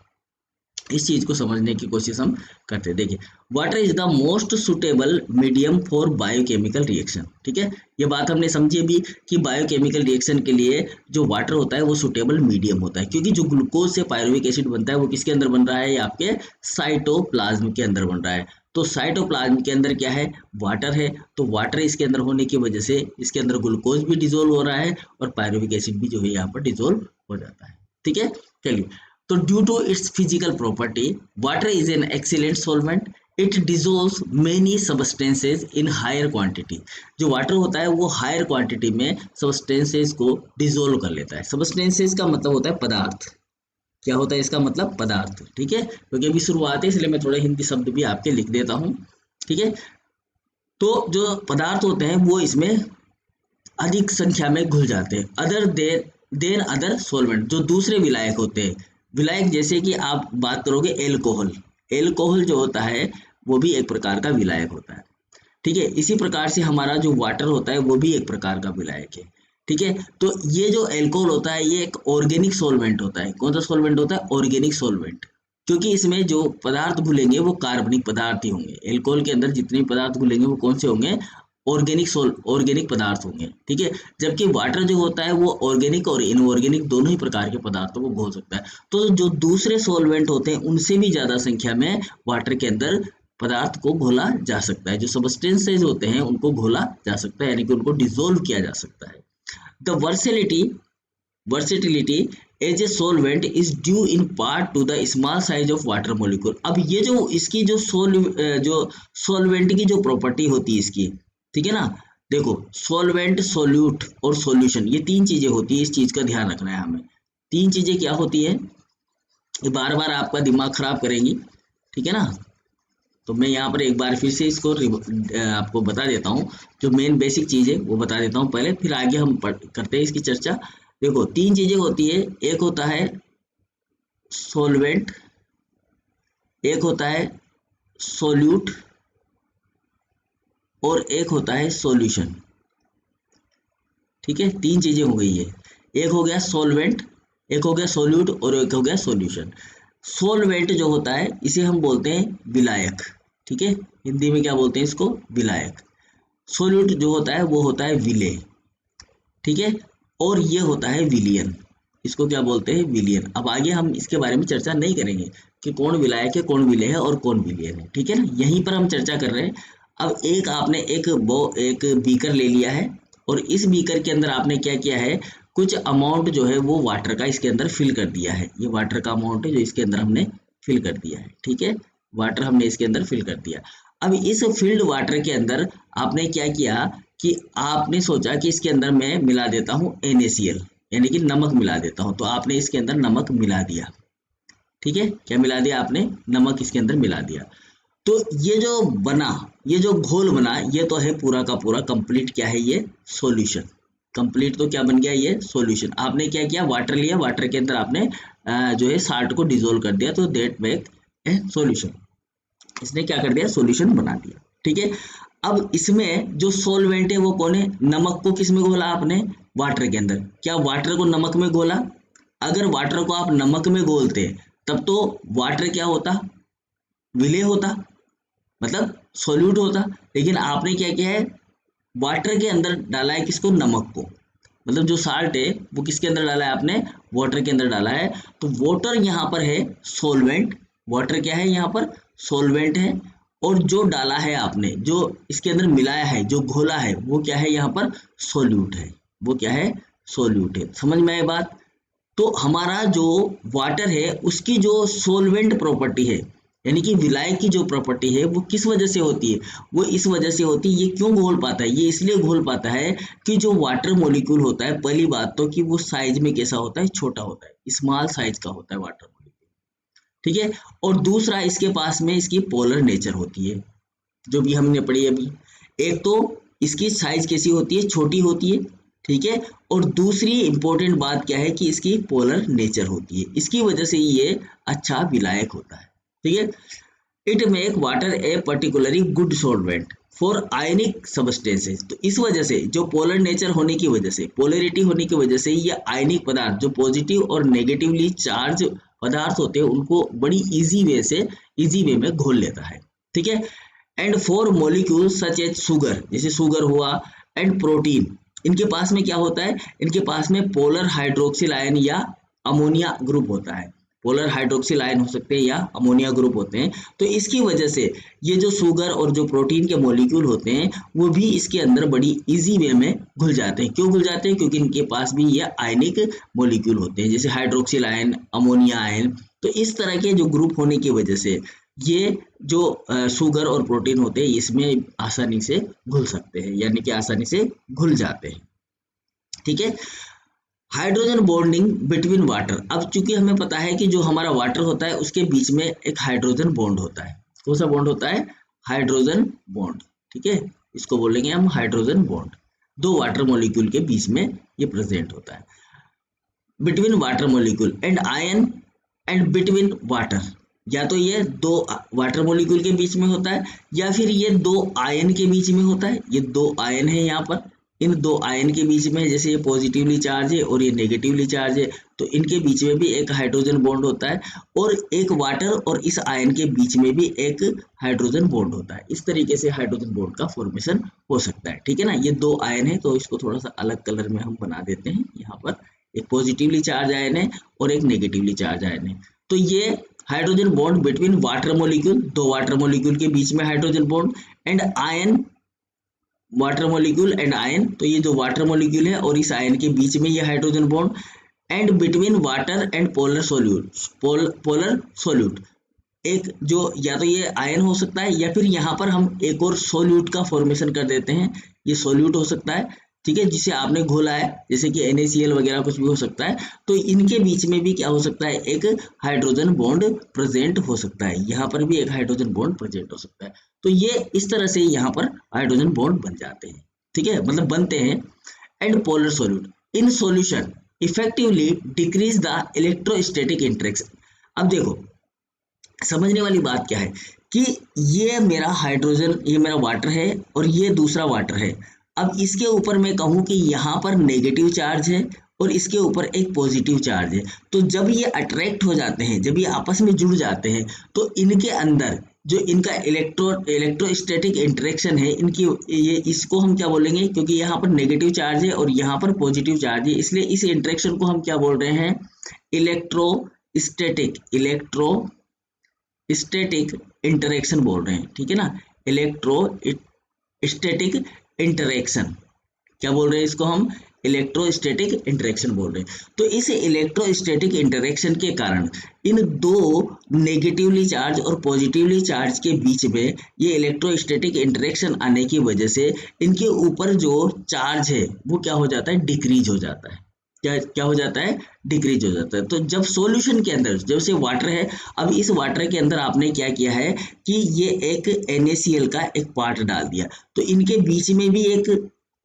इस चीज को समझने की कोशिश हम करते हैं। देखिए, water is the most suitable medium for biochemical reaction, ठीक है। ये बात हमने समझी भी कि बायोकेमिकल रिएक्शन के लिए जो वाटर होता है वो सुटेबल मीडियम होता है, क्योंकि जो ग्लूकोज से पायरुविक एसिड बनता है वो किसके अंदर बन रहा है, ये आपके साइटोप्लाज्म के अंदर बन रहा है। तो साइटोप्लाज्म के अंदर क्या है, वाटर है। तो वाटर इसके अंदर होने की वजह से इसके अंदर ग्लूकोज भी डिजोल्व हो रहा है और पायरुविक एसिड भी जो है यहाँ पर डिजोल्व हो जाता है, ठीक है। चलिए, तो due to its physical property, water is an excellent solvent. It dissolves many substances in higher quantity. जो वाटर होता है वो हायर क्वांटिटी में सब्सटेंसेज को डिजोल्व कर लेता है। सब्सटेंसेज का मतलब होता है पदार्थ। क्या होता है इसका मतलब, पदार्थ, ठीक है। क्योंकि अभी शुरुआत है इसलिए मैं थोड़े हिंदी शब्द भी आपके लिख देता हूँ, ठीक है। तो जो पदार्थ होते हैं वो इसमें अधिक संख्या में घुल जाते हैं। देन अदर सोलवेंट, जो दूसरे विलायक होते हैं, विलायक जैसे कि आप बात करोगे एल्कोहल, एल्कोहल जो होता है वो भी एक प्रकार का विलायक होता है, ठीक है। इसी प्रकार से हमारा जो वाटर होता है वो भी एक प्रकार का विलायक है, ठीक है। तो ये जो एल्कोहल होता है ये एक ऑर्गेनिक सोलवेंट होता है। कौन सा सोलवेंट होता है, ऑर्गेनिक सोलवेंट, क्योंकि इसमें जो पदार्थ घुलेंगे वो कार्बनिक पदार्थ ही होंगे। एल्कोहल के अंदर जितने पदार्थ घुलेंगे वो कौन से होंगे, ऑर्गेनिक पदार्थ होंगे, ठीक है। जबकि वाटर जो होता है वो ऑर्गेनिक और इनऑर्गेनिक दोनों ही प्रकार के पदार्थों को घोल सकता है। तो जो दूसरे सॉल्वेंट होते हैं उनसे भी ज्यादा संख्या में वाटर के अंदर पदार्थ को घोला जा सकता है। जो सब्सटेंसेज होते हैं उनको घोला जा सकता है, यानी कि उनको डिसोल्व किया जा सकता है। The versatility as a solvent is due in part to the small size of water molecule. अब ये जो इसकी जो सोलवेंट की जो प्रॉपर्टी होती है इसकी, ठीक है ना। देखो, सोलवेंट, सोल्यूट और सॉल्यूशन, ये तीन चीजें होती है, इस चीज का ध्यान रखना है हमें। तीन चीजें क्या होती है, ये बार बार आपका दिमाग खराब करेंगी, ठीक है ना। तो मैं यहाँ पर एक बार फिर से इसको आपको बता देता हूँ। जो मेन बेसिक चीज है वो बता देता हूँ पहले, फिर आगे हम करते हैं इसकी चर्चा। देखो, तीन चीजें होती है, एक होता है सोलवेंट, एक होता है सोल्यूट और एक होता है सॉल्यूशन, ठीक है। तीन चीजें हो गई है, एक हो गया सोलवेंट, एक हो गया सोल्यूट और एक हो गया सॉल्यूशन। सोलवेंट जो होता है इसे हम बोलते हैं विलायक, ठीक है। हिंदी में क्या बोलते हैं इसको, विलायक। सोल्यूट जो होता है वो होता है विलेय, ठीक है। और ये होता है विलियन, इसको क्या बोलते हैं, विलियन। अब आगे हम इसके बारे में चर्चा नहीं करेंगे कि कौन विलायक है, कौन विलेय है और कौन विलियन है, ठीक है ना। यहीं पर हम चर्चा कर रहे हैं। अब आपने एक बीकर ले लिया है और इस बीकर के अंदर आपने क्या किया है, कुछ अमाउंट जो है वो वाटर का इसके अंदर फिल कर दिया है। ये वाटर का अमाउंट है जो इसके अंदर हमने फिल कर दिया है, ठीक है। वाटर हमने इसके अंदर फिल कर दिया। अब इस फिल्ड वाटर के अंदर आपने क्या किया कि आपने सोचा कि इसके अंदर मैं मिला देता हूँ NaCl, यानी कि नमक मिला देता हूँ। तो आपने इसके अंदर नमक मिला दिया, ठीक है। क्या मिला दिया आपने, नमक इसके अंदर मिला दिया। तो ये जो बना, ये जो घोल बना, ये तो है पूरा का पूरा कंप्लीट क्या है, ये सॉल्यूशन। कंप्लीट तो क्या बन गया, ये सॉल्यूशन। आपने क्या किया, वाटर लिया, वाटर के अंदर आपने जो है साल्ट को डिसोल्व कर दिया, तो दैट मेक ए सॉल्यूशन। इसने क्या कर दिया, सॉल्यूशन बना दिया, ठीक है। अब इसमें जो सोलवेंट है वो कौन है, नमक को किस में घोला आपने, वाटर के अंदर। क्या वाटर को नमक में घोला, अगर वाटर को आप नमक में घोलते तब तो वाटर क्या होता, विलेय होता, मतलब सोल्यूट होता। लेकिन आपने क्या किया है, वाटर के अंदर डाला है किसको, नमक को। मतलब जो साल्ट है वो किसके अंदर डाला है आपने, वाटर के अंदर डाला है। तो वाटर यहाँ पर है सोलवेंट, वाटर क्या है यहाँ पर, सोलवेंट है। और जो डाला है आपने, जो इसके अंदर मिलाया है, जो घोला है, वो क्या है यहाँ पर, सोल्यूट है। वो क्या है, सोल्यूट है। समझ में आई बात। तो हमारा जो वाटर है उसकी जो सोलवेंट प्रॉपर्टी है यानी कि विलायक की जो प्रॉपर्टी है वो किस वजह से होती है, वो इस वजह से होती है, ये क्यों घोल पाता है, ये इसलिए घोल पाता है कि जो वाटर मॉलिक्यूल होता है, पहली बात तो कि वो साइज में कैसा होता है, छोटा होता है, स्मॉल साइज का होता है वाटर मॉलिक्यूल, ठीक है। और दूसरा इसके पास में इसकी पोलर नेचर होती है, जो भी हमने पढ़ी अभी। एक तो इसकी साइज कैसी होती है, छोटी होती है, ठीक है। और दूसरी इंपॉर्टेंट बात क्या है कि इसकी पोलर नेचर होती है, इसकी वजह से ये अच्छा विलायक होता है, ठीक है। It make water A particularly good solvent for ionic substances. तो इस वजह से, जो पोलर नेचर होने की वजह से, पोलरिटी होने की वजह से, ये आयनिक पदार्थ जो पॉजिटिव और नेगेटिवली चार्ज पदार्थ होते हैं उनको बड़ी इजी वे में घोल लेता है, ठीक है। And for molecule such as sugar, जैसे शुगर हुआ, एंड प्रोटीन, इनके पास में क्या होता है, इनके पास में पोलर हाइड्रोक्सिल आयन या अमोनिया ग्रुप होता है, पोलर हाइड्रोक्सिल आयन हो सकते हैं या अमोनिया ग्रुप होते हैं। तो इसकी वजह से ये जो शुगर और जो प्रोटीन के मॉलिक्यूल होते हैं वो भी इसके अंदर बड़ी इजी वे में घुल जाते हैं। क्यों घुल जाते हैं, क्योंकि इनके पास भी ये आयनिक मॉलिक्यूल होते हैं, जैसे हाइड्रोक्सिल आयन, अमोनिया आयन। तो इस तरह के जो ग्रुप होने की वजह से ये जो शुगर और प्रोटीन होते हैं इसमें आसानी से घुल सकते हैं, यानी कि आसानी से घुल जाते हैं, ठीक है। हाइड्रोजन बॉन्डिंग बिटवीन वाटर, अब चूंकि हमें पता है कि जो हमारा वाटर होता है उसके बीच में एक हाइड्रोजन बॉन्ड होता है। कौन सा बॉन्ड होता है, हाइड्रोजन बॉन्ड, ठीक है। इसको बोलेंगे हम हाइड्रोजन बॉन्ड, दो वाटर मॉलिक्यूल के बीच में ये प्रेजेंट होता है। Between water molecule and ion and between water, या तो ये दो वाटर मॉलिक्यूल के बीच में होता है या फिर ये दो आयन के बीच में होता है। ये दो आयन है यहाँ पर, इन दो आयन के बीच में, जैसे ये पॉजिटिवली चार्ज है और ये नेगेटिवली चार्ज है, तो इनके बीच में भी एक हाइड्रोजन बॉन्ड होता है, और एक वाटर और इस आयन के बीच में भी एक हाइड्रोजन बॉन्ड होता है। इस तरीके से हाइड्रोजन बॉन्ड का फॉर्मेशन हो सकता है, ठीक है ना। ये दो आयन है तो इसको थोड़ा सा अलग कलर में हम बना देते हैं। यहाँ पर एक पॉजिटिवली चार्ज आयन है और एक नेगेटिवली चार्ज आयन है। तो ये hydrogen bond between water molecule, दो वाटर मॉलिक्यूल के बीच में hydrogen bond, and ion, water molecule and ion, तो ये जो वाटर मॉलिक्यूल है और इस आयन के बीच में ये hydrogen bond, and between water and polar solute, polar solute, एक जो या तो ये आयन हो सकता है या फिर यहाँ पर हम एक और सोल्यूट का फॉर्मेशन कर देते हैं, ये सोल्यूट हो सकता है, ठीक है, जिसे आपने घोला है, जैसे कि NaCl वगैरह कुछ भी हो सकता है। तो इनके बीच में भी क्या हो सकता है, एक हाइड्रोजन बॉन्ड प्रेजेंट हो सकता है, यहाँ पर भी एक हाइड्रोजन बॉन्ड प्रेजेंट हो सकता है। तो ये इस तरह से यहाँ पर हाइड्रोजन बॉन्ड बन जाते हैं, ठीक है, मतलब बनते हैं। And polar solute in solution effectively decrease the electrostatic interaction. अब देखो, समझने वाली बात क्या है कि ये मेरा हाइड्रोजन, ये मेरा वाटर है और ये दूसरा वाटर है। अब इसके ऊपर मैं कहूँ कि यहाँ पर नेगेटिव चार्ज है और इसके ऊपर एक पॉजिटिव चार्ज है। तो जब ये अट्रैक्ट हो जाते हैं, जब ये आपस में जुड़ जाते हैं, तो इनके अंदर जो इनका इलेक्ट्रोस्टैटिक इंटरेक्शन है, इनकी ये इसको हम क्या बोलेंगे, क्योंकि यहाँ पर नेगेटिव चार्ज है और यहाँ पर पॉजिटिव चार्ज है, इसलिए इस इंटरेक्शन को हम क्या बोल रहे हैं, इलेक्ट्रोस्टैटिक इंटरेक्शन बोल रहे हैं, ठीक है ना। इलेक्ट्रोस्टैटिक इंटरेक्शन क्या बोल रहे हैं, इसको हम इलेक्ट्रोस्टैटिक इंटरेक्शन बोल रहे हैं। तो इस इलेक्ट्रोस्टैटिक इंटरेक्शन के कारण इन दो नेगेटिवली चार्ज और पॉजिटिवली चार्ज के बीच में ये इलेक्ट्रोस्टैटिक इंटरेक्शन आने की वजह से इनके ऊपर जो चार्ज है वो क्या हो जाता है, डिक्रीज हो जाता है। क्या हो जाता है, डिक्रीज हो जाता है। तो जब सॉल्यूशन के अंदर, जब से वाटर है, अब इस वाटर के अंदर आपने क्या किया है कि ये एक NaCl का एक पार्ट डाल दिया, तो इनके बीच में भी एक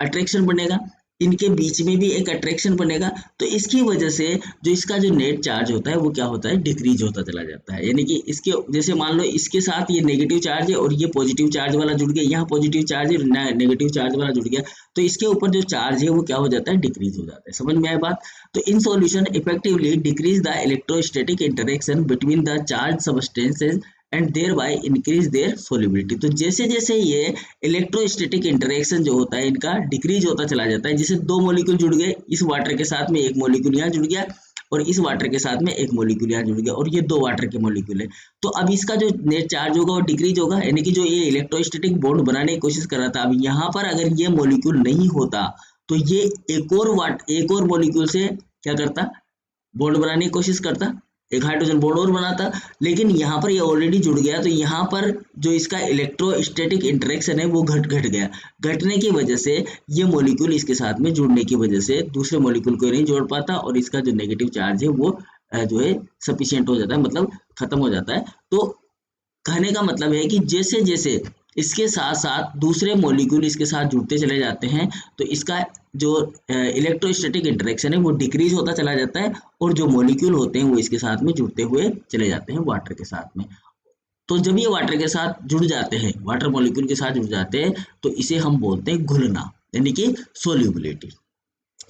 अट्रैक्शन बनेगा, इनके बीच में भी एक अट्रैक्शन बनेगा। तो इसकी वजह से जो इसका जो नेट चार्ज होता है वो क्या होता है, डिक्रीज होता चला जाता है। यानी कि इसके, जैसे मान लो इसके साथ ये नेगेटिव चार्ज है और ये पॉजिटिव चार्ज वाला जुड़ गया, यहाँ पॉजिटिव चार्ज है, नेगेटिव चार्ज वाला जुड़ गया, तो इसके ऊपर जो चार्ज है वो क्या हो जाता है, डिक्रीज हो जाता है। समझ में आया बात। तो in solution effectively decrease the electrostatic interaction between the charge substances and thereby increase their solubility. तो जैसे जैसे ये इलेक्ट्रोस्टैटिक इंटरेक्शन जो होता है इनका डिक्रीज होता चला जाता है, जैसे दो मॉलिक्यूल जुड़ गए, इस वाटर के साथ में एक मॉलिक्यूल यहाँ जुड़ गया और इस वाटर के साथ में एक मॉलिक्यूल यहाँ जुड़ गया और ये दो वाटर के मॉलिक्यूल है, तो अब इसका जो नेट चार्ज होगा वो डिक्रीज होगा, यानी कि जो ये इलेक्ट्रोस्टैटिक बॉन्ड बनाने की कोशिश कर रहा था, अब यहाँ पर अगर ये मॉलिक्यूल नहीं होता तो ये एक और मॉलिक्यूल से क्या करता, बॉन्ड बनाने की कोशिश करता, एक हाइड्रोजन बॉन्ड और बना था, लेकिन यहाँ पर ये ऑलरेडी जुड़ गया, तो यहाँ पर जो इसका इलेक्ट्रोस्टैटिक इंटरेक्शन है वो घट गया। घटने की वजह से ये मॉलिक्यूल इसके साथ में जुड़ने की वजह से दूसरे मॉलिक्यूल को नहीं जोड़ पाता और इसका जो नेगेटिव चार्ज है वो जो है सफिशिएंट हो जाता है, मतलब खत्म हो जाता है। तो कहने का मतलब है कि जैसे जैसे इसके साथ साथ दूसरे मॉलिक्यूल इसके साथ जुड़ते चले जाते हैं, तो इसका जो इलेक्ट्रोस्टैटिक इंटरेक्शन है वो डिक्रीज होता चला जाता है और जो मॉलिक्यूल होते हैं वो इसके साथ में जुड़ते हुए चले जाते हैं वाटर के साथ में। तो जब ये वाटर के साथ जुड़ जाते हैं, वाटर मॉलिक्यूल के साथ जुड़ जाते हैं, तो इसे हम बोलते हैं घुलना, यानी कि सोल्यूबिलिटी।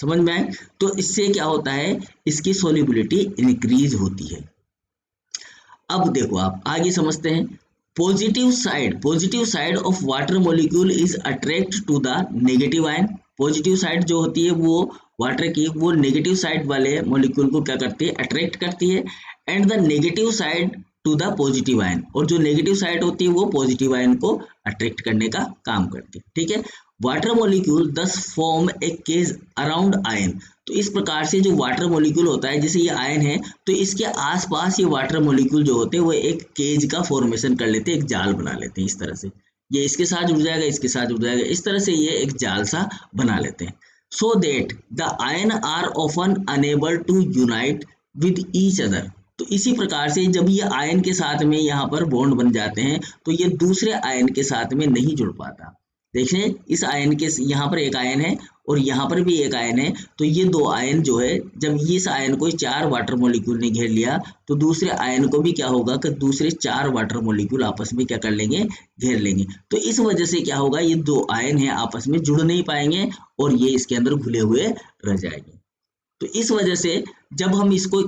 समझ में आए? तो इससे क्या होता है, इसकी सोल्यूबिलिटी इंक्रीज होती है। अब देखो आप आगे समझते हैं। Positive side of water molecule is attract to the negative ion. Positive side जो होती है वो वाटर की, वो नेगेटिव साइड वाले मॉलिक्यूल को क्या करती है, अट्रैक्ट करती है। And the negative side to the positive ion, और जो नेगेटिव साइड होती है वो पॉजिटिव आयन को अट्रैक्ट करने का काम करती है। ठीक है, water molecule thus form a cage around ion. तो इस प्रकार से जो वाटर मॉलिक्यूल होता है, जैसे ये आयन है तो इसके आसपास ये वाटर मॉलिक्यूल जो होते हैं वो एक केज का फॉर्मेशन कर लेते हैं, एक जाल बना लेते हैं। इस तरह से ये इसके साथ जुड़ जाएगा, इसके साथ जुड़ जाएगा, इस तरह से ये एक जाल सा बना लेते हैं। So that the ion are often unable to unite with each other. तो इसी प्रकार से जब ये आयन के साथ में यहाँ पर बॉन्ड बन जाते हैं तो ये दूसरे आयन के साथ में नहीं जुड़ पाता। देखिए इस आयन के, यहाँ पर एक आयन है और यहाँ पर भी एक आयन है, तो ये दो आयन जो है, जब इस आयन को 4 वाटर मॉलिक्यूल ने घेर लिया तो दूसरे आयन को भी क्या होगा कि दूसरे 4 वाटर मॉलिक्यूल आपस में क्या कर लेंगे, घेर लेंगे। तो इस वजह से क्या होगा, ये दो आयन है आपस में जुड़ नहीं पाएंगे और ये इसके अंदर घुले हुए रह जाएंगे। तो इस वजह से जब हम इसको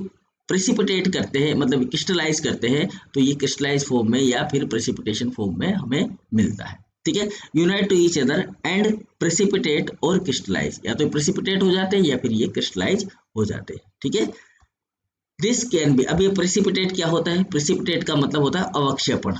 प्रेसिपिटेट करते हैं, मतलब क्रिस्टलाइज करते हैं, तो ये क्रिस्टलाइज फॉर्म में या फिर प्रेसिपिटेशन फॉर्म में हमें मिलता है। ठीक है, unite to each other and precipitate और क्रिस्टलाइज, या तो प्रेसिपिटेट हो जाते हैं या फिर ये क्रिस्टलाइज हो जाते हैं। ठीक है, दिस कैन बी, अब ये प्रेसिपिटेट क्या होता है, प्रेसिपिटेट का मतलब होता है अवक्षेपण।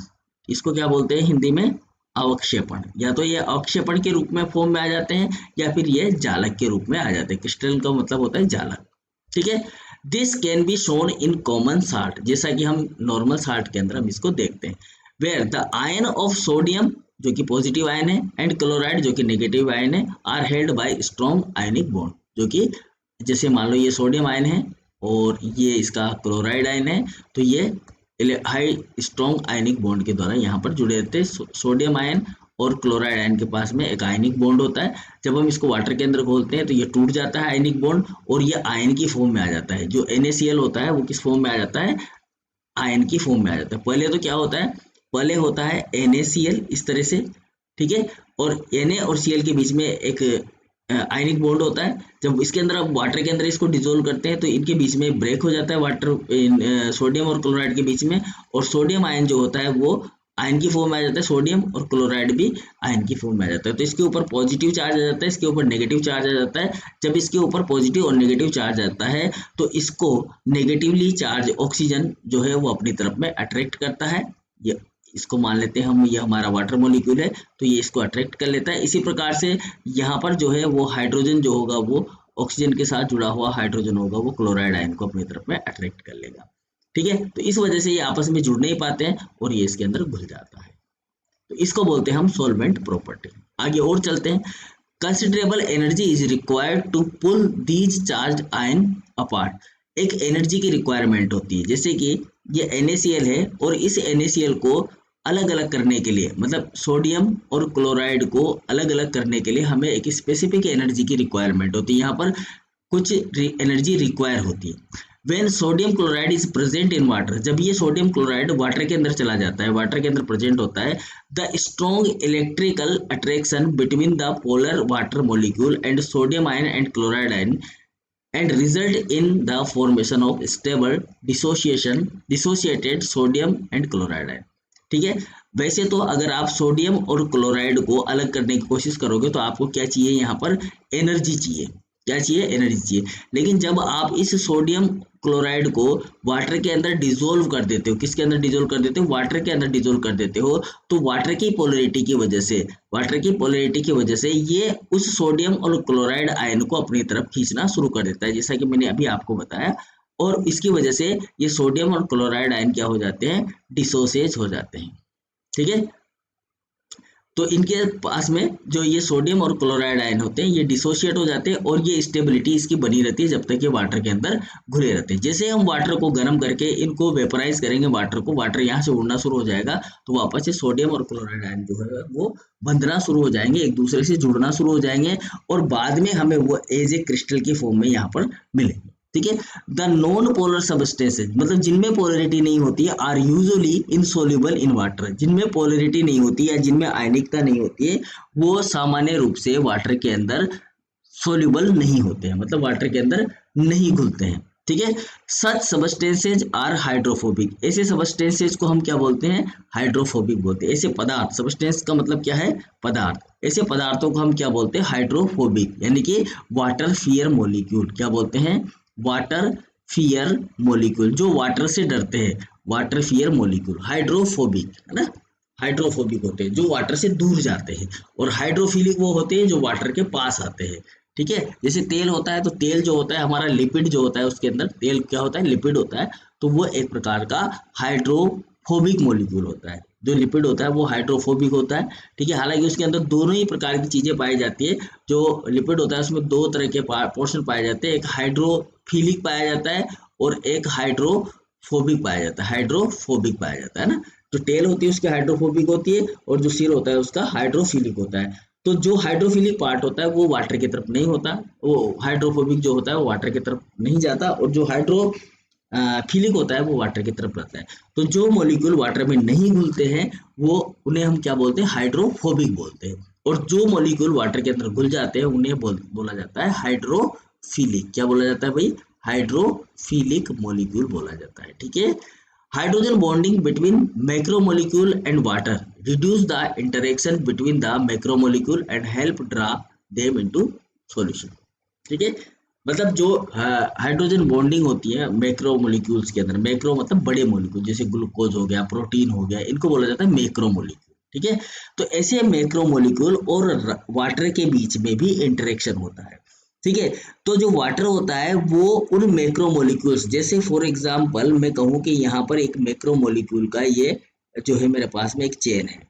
इसको क्या बोलते हैं हिंदी में, अवक्षेपण। या तो ये अवक्षेपण के रूप में फॉर्म में आ जाते हैं या फिर ये जालक के रूप में आ जाते हैं। क्रिस्टल का मतलब होता है जालक। ठीक है, this can be shown in common salt, जैसा कि हम नॉर्मल साल्ट के अंदर हम इसको देखते हैं। Where the ion of sodium जो कि पॉजिटिव आयन है एंड क्लोराइड जो कि नेगेटिव आयन है are held by strong ionic bond, जो कि जैसे मान लो ये सोडियम आयन है और ये इसका क्लोराइड आयन है, तो ये हाई स्ट्रॉन्ग आयनिक बॉन्ड के द्वारा यहाँ पर जुड़े रहते हैं। सोडियम आयन और क्लोराइड आयन के पास में एक आयनिक बॉन्ड होता है। जब हम इसको वाटर के अंदर खोलते हैं तो ये टूट जाता है आयनिक बॉन्ड और ये आयन की फॉर्म में आ जाता है। जो NaCl होता है वो किस फॉर्म में आ जाता है, आयन की फॉर्म में आ जाता है। पहले तो क्या होता है, पहले होता है NaCl इस तरह से, ठीक है, और Na और Cl के बीच में एक आयनिक बॉन्ड होता है। जब इसके अंदर आप वाटर के अंदर इसको डिसोल्व करते हैं तो इनके बीच में ब्रेक हो जाता है वाटर सोडियम और क्लोराइड के बीच में, और सोडियम आयन जो होता है वो आयन की फॉर्म में आ जाता है, सोडियम और क्लोराइड भी आयन की फॉर्म में आ जाता है। तो इसके ऊपर पॉजिटिव चार्ज आ जाता है, इसके ऊपर नेगेटिव चार्ज आ जाता है। जब इसके ऊपर पॉजिटिव और नेगेटिव चार्ज आता है तो इसको नेगेटिवली चार्ज ऑक्सीजन जो है वो अपनी तरफ में अट्रैक्ट करता है। ये इसको मान लेते हैं हम, ये हमारा वाटर मॉलिक्यूल है तो ये इसको अट्रैक्ट कर लेता है। इसी प्रकार से यहाँ पर जो है वो हाइड्रोजन जो होगा वो ऑक्सीजन के साथ जुड़ा हुआ हाइड्रोजन होगा वो क्लोराइड आयन को अपनी तरफ में अट्रैक्ट कर लेगा। ठीक है, तो इस वजह से ये आपस में जुड़ नहीं पाते हैं और ये इसके अंदर घुल जाता है। तो इसको बोलते हैं हम सॉल्वेंट प्रॉपर्टी। आगे और चलते हैं। Considerable energy is required to pull these charge ion apart. एक एनर्जी की रिक्वायरमेंट होती है, जैसे कि ये NaCl है और इस NaCl को अलग अलग करने के लिए, मतलब सोडियम और क्लोराइड को अलग अलग करने के लिए हमें एक स्पेसिफिक एनर्जी की रिक्वायरमेंट होती है। यहाँ पर कुछ एनर्जी रिक्वायर होती है। When sodium chloride is present in water, जब ये सोडियम क्लोराइड वाटर के अंदर चला जाता है, वाटर के अंदर प्रेजेंट होता है, the strong electrical attraction between the polar water molecule and sodium ion and chloride ion and result in the formation of stable dissociated sodium and chloride ion। ठीक है, वैसे तो अगर आप सोडियम और क्लोराइड को अलग करने की कोशिश करोगे तो आपको क्या चाहिए, यहाँ पर एनर्जी चाहिए। क्या चाहिए, एनर्जी चाहिए। लेकिन जब आप इस सोडियम क्लोराइड को वाटर के अंदर डिसोल्व कर देते हो, किसके अंदर डिसोल्व कर देते हो, वाटर के अंदर डिसोल्व कर देते हो, तो वाटर की पोलैरिटी की वजह से ये उस सोडियम और क्लोराइड आयन को अपनी तरफ खींचना शुरू कर देता है, जैसा कि मैंने अभी आपको बताया। और इसकी वजह से ये सोडियम और क्लोराइड आयन क्या हो जाते हैं, डिसोसिएट हो जाते हैं। ठीक है, तो इनके पास में जो ये सोडियम और क्लोराइड आयन होते हैं ये डिसोशिएट हो जाते हैं और ये स्टेबिलिटी इसकी बनी रहती है जब तक ये वाटर के अंदर घुले रहते हैं। जैसे हम वाटर को गर्म करके इनको वेपराइज करेंगे, वाटर यहाँ से उड़ना शुरू हो जाएगा, तो वापस से सोडियम और क्लोराइड आयन जो है वो बंधना शुरू हो जाएंगे, एक दूसरे से जुड़ना शुरू हो जाएंगे और बाद में हमें वो एज ए क्रिस्टल की फॉर्म में यहाँ पर मिलेंगे। ठीक है, द नॉन पोलर सब्सटेंसेज मतलब जिनमें पोलरिटी नहीं होती है are usually insoluble in water, जिनमें पोलरिटी नहीं होती है, जिनमें आयनिकता नहीं होती है, वो सामान्य रूप से वाटर के अंदर सोल्यूबल नहीं होते हैं, मतलब वाटर के अंदर नहीं घुलते हैं। ठीक है, सच सबस्टेंसेज आर हाइड्रोफोबिक, ऐसे सबस्टेंसेज को हम क्या बोलते हैं, हाइड्रोफोबिक बोलते हैं। ऐसे पदार्थ, सबस्टेंस का मतलब क्या है, पदार्थ, ऐसे पदार्थों को हम क्या बोलते हैं, हाइड्रोफोबिक, यानी कि वाटर फियर मॉलिक्यूल, क्या बोलते हैं, वाटर फियर मॉलिक्यूल, जो वाटर से डरते हैं, वाटर फियर मॉलिक्यूल। हाइड्रोफोबिक है ना, हाइड्रोफोबिक होते हैं जो वाटर से दूर जाते हैं, और हाइड्रोफिलिक वो होते हैं जो वाटर के पास आते हैं। ठीक है, जैसे तेल होता है, तो तेल जो होता है हमारा लिपिड जो होता है, उसके अंदर तेल क्या होता है, लिपिड होता है, तो वो एक प्रकार का हाइड्रोफोबिक मॉलिक्यूल होता है। जो लिपिड होता है वो हाइड्रोफोबिक होता है। ठीक है, हालांकि उसके अंदर दोनों ही प्रकार की चीजें पाई जाती है। जो लिपिड होता है उसमें दो तरह के पोर्शन पाए जाते हैं, एक हाइड्रोफिलिक पाया जाता है और एक हाइड्रोफोबिक पाया जाता है, हाइड्रोफोबिक पाया जाता है ना। जो टेल होती है उसकी हाइड्रोफोबिक होती है और जो सिर होता है उसका हाइड्रोफिलिक होता है। तो जो हाइड्रोफिलिक पार्ट होता है वो वाटर की तरफ नहीं होता, वो हाइड्रोफोबिक जो होता है वो वाटर की तरफ नहीं जाता, और जो हाइड्रो फिलिक होता है वो वाटर की तरफ रहता है। तो जो मॉलिक्यूल वाटर में नहीं घुलते हैं वो उन्हें हम क्या बोलते हैं, हाइड्रोफोबिक बोलते हैं, और जो मॉलिक्यूल वाटर के अंदर घुल जाते हैं उन्हें बोला जाता है हाइड्रोफिलिक। क्या बोला जाता है भाई, हाइड्रोफिलिक मॉलिक्यूल बोला जाता है। ठीक है, hydrogen bonding between macromolecule and water reduce the interaction between the macromolecule and help draw them into solution. ठीक है, मतलब जो हाइड्रोजन बॉन्डिंग होती है मैक्रो मोलिक्यूल्स के अंदर, मैक्रो मतलब बड़े मोलिक्यूल, जैसे ग्लूकोज हो गया, प्रोटीन हो गया, इनको बोला जाता है मैक्रो मोलिक्यूल। ठीक है, तो ऐसे मैक्रो मोलिक्यूल और वाटर के बीच में भी इंटरेक्शन होता है। ठीक है, तो जो वाटर होता है वो उन मैक्रो मोलिक्यूल्स, जैसे फॉर एग्जांपल मैं कहूँ कि यहाँ पर एक मैक्रो मोलिक्यूल का ये जो है मेरे पास में एक चेन है।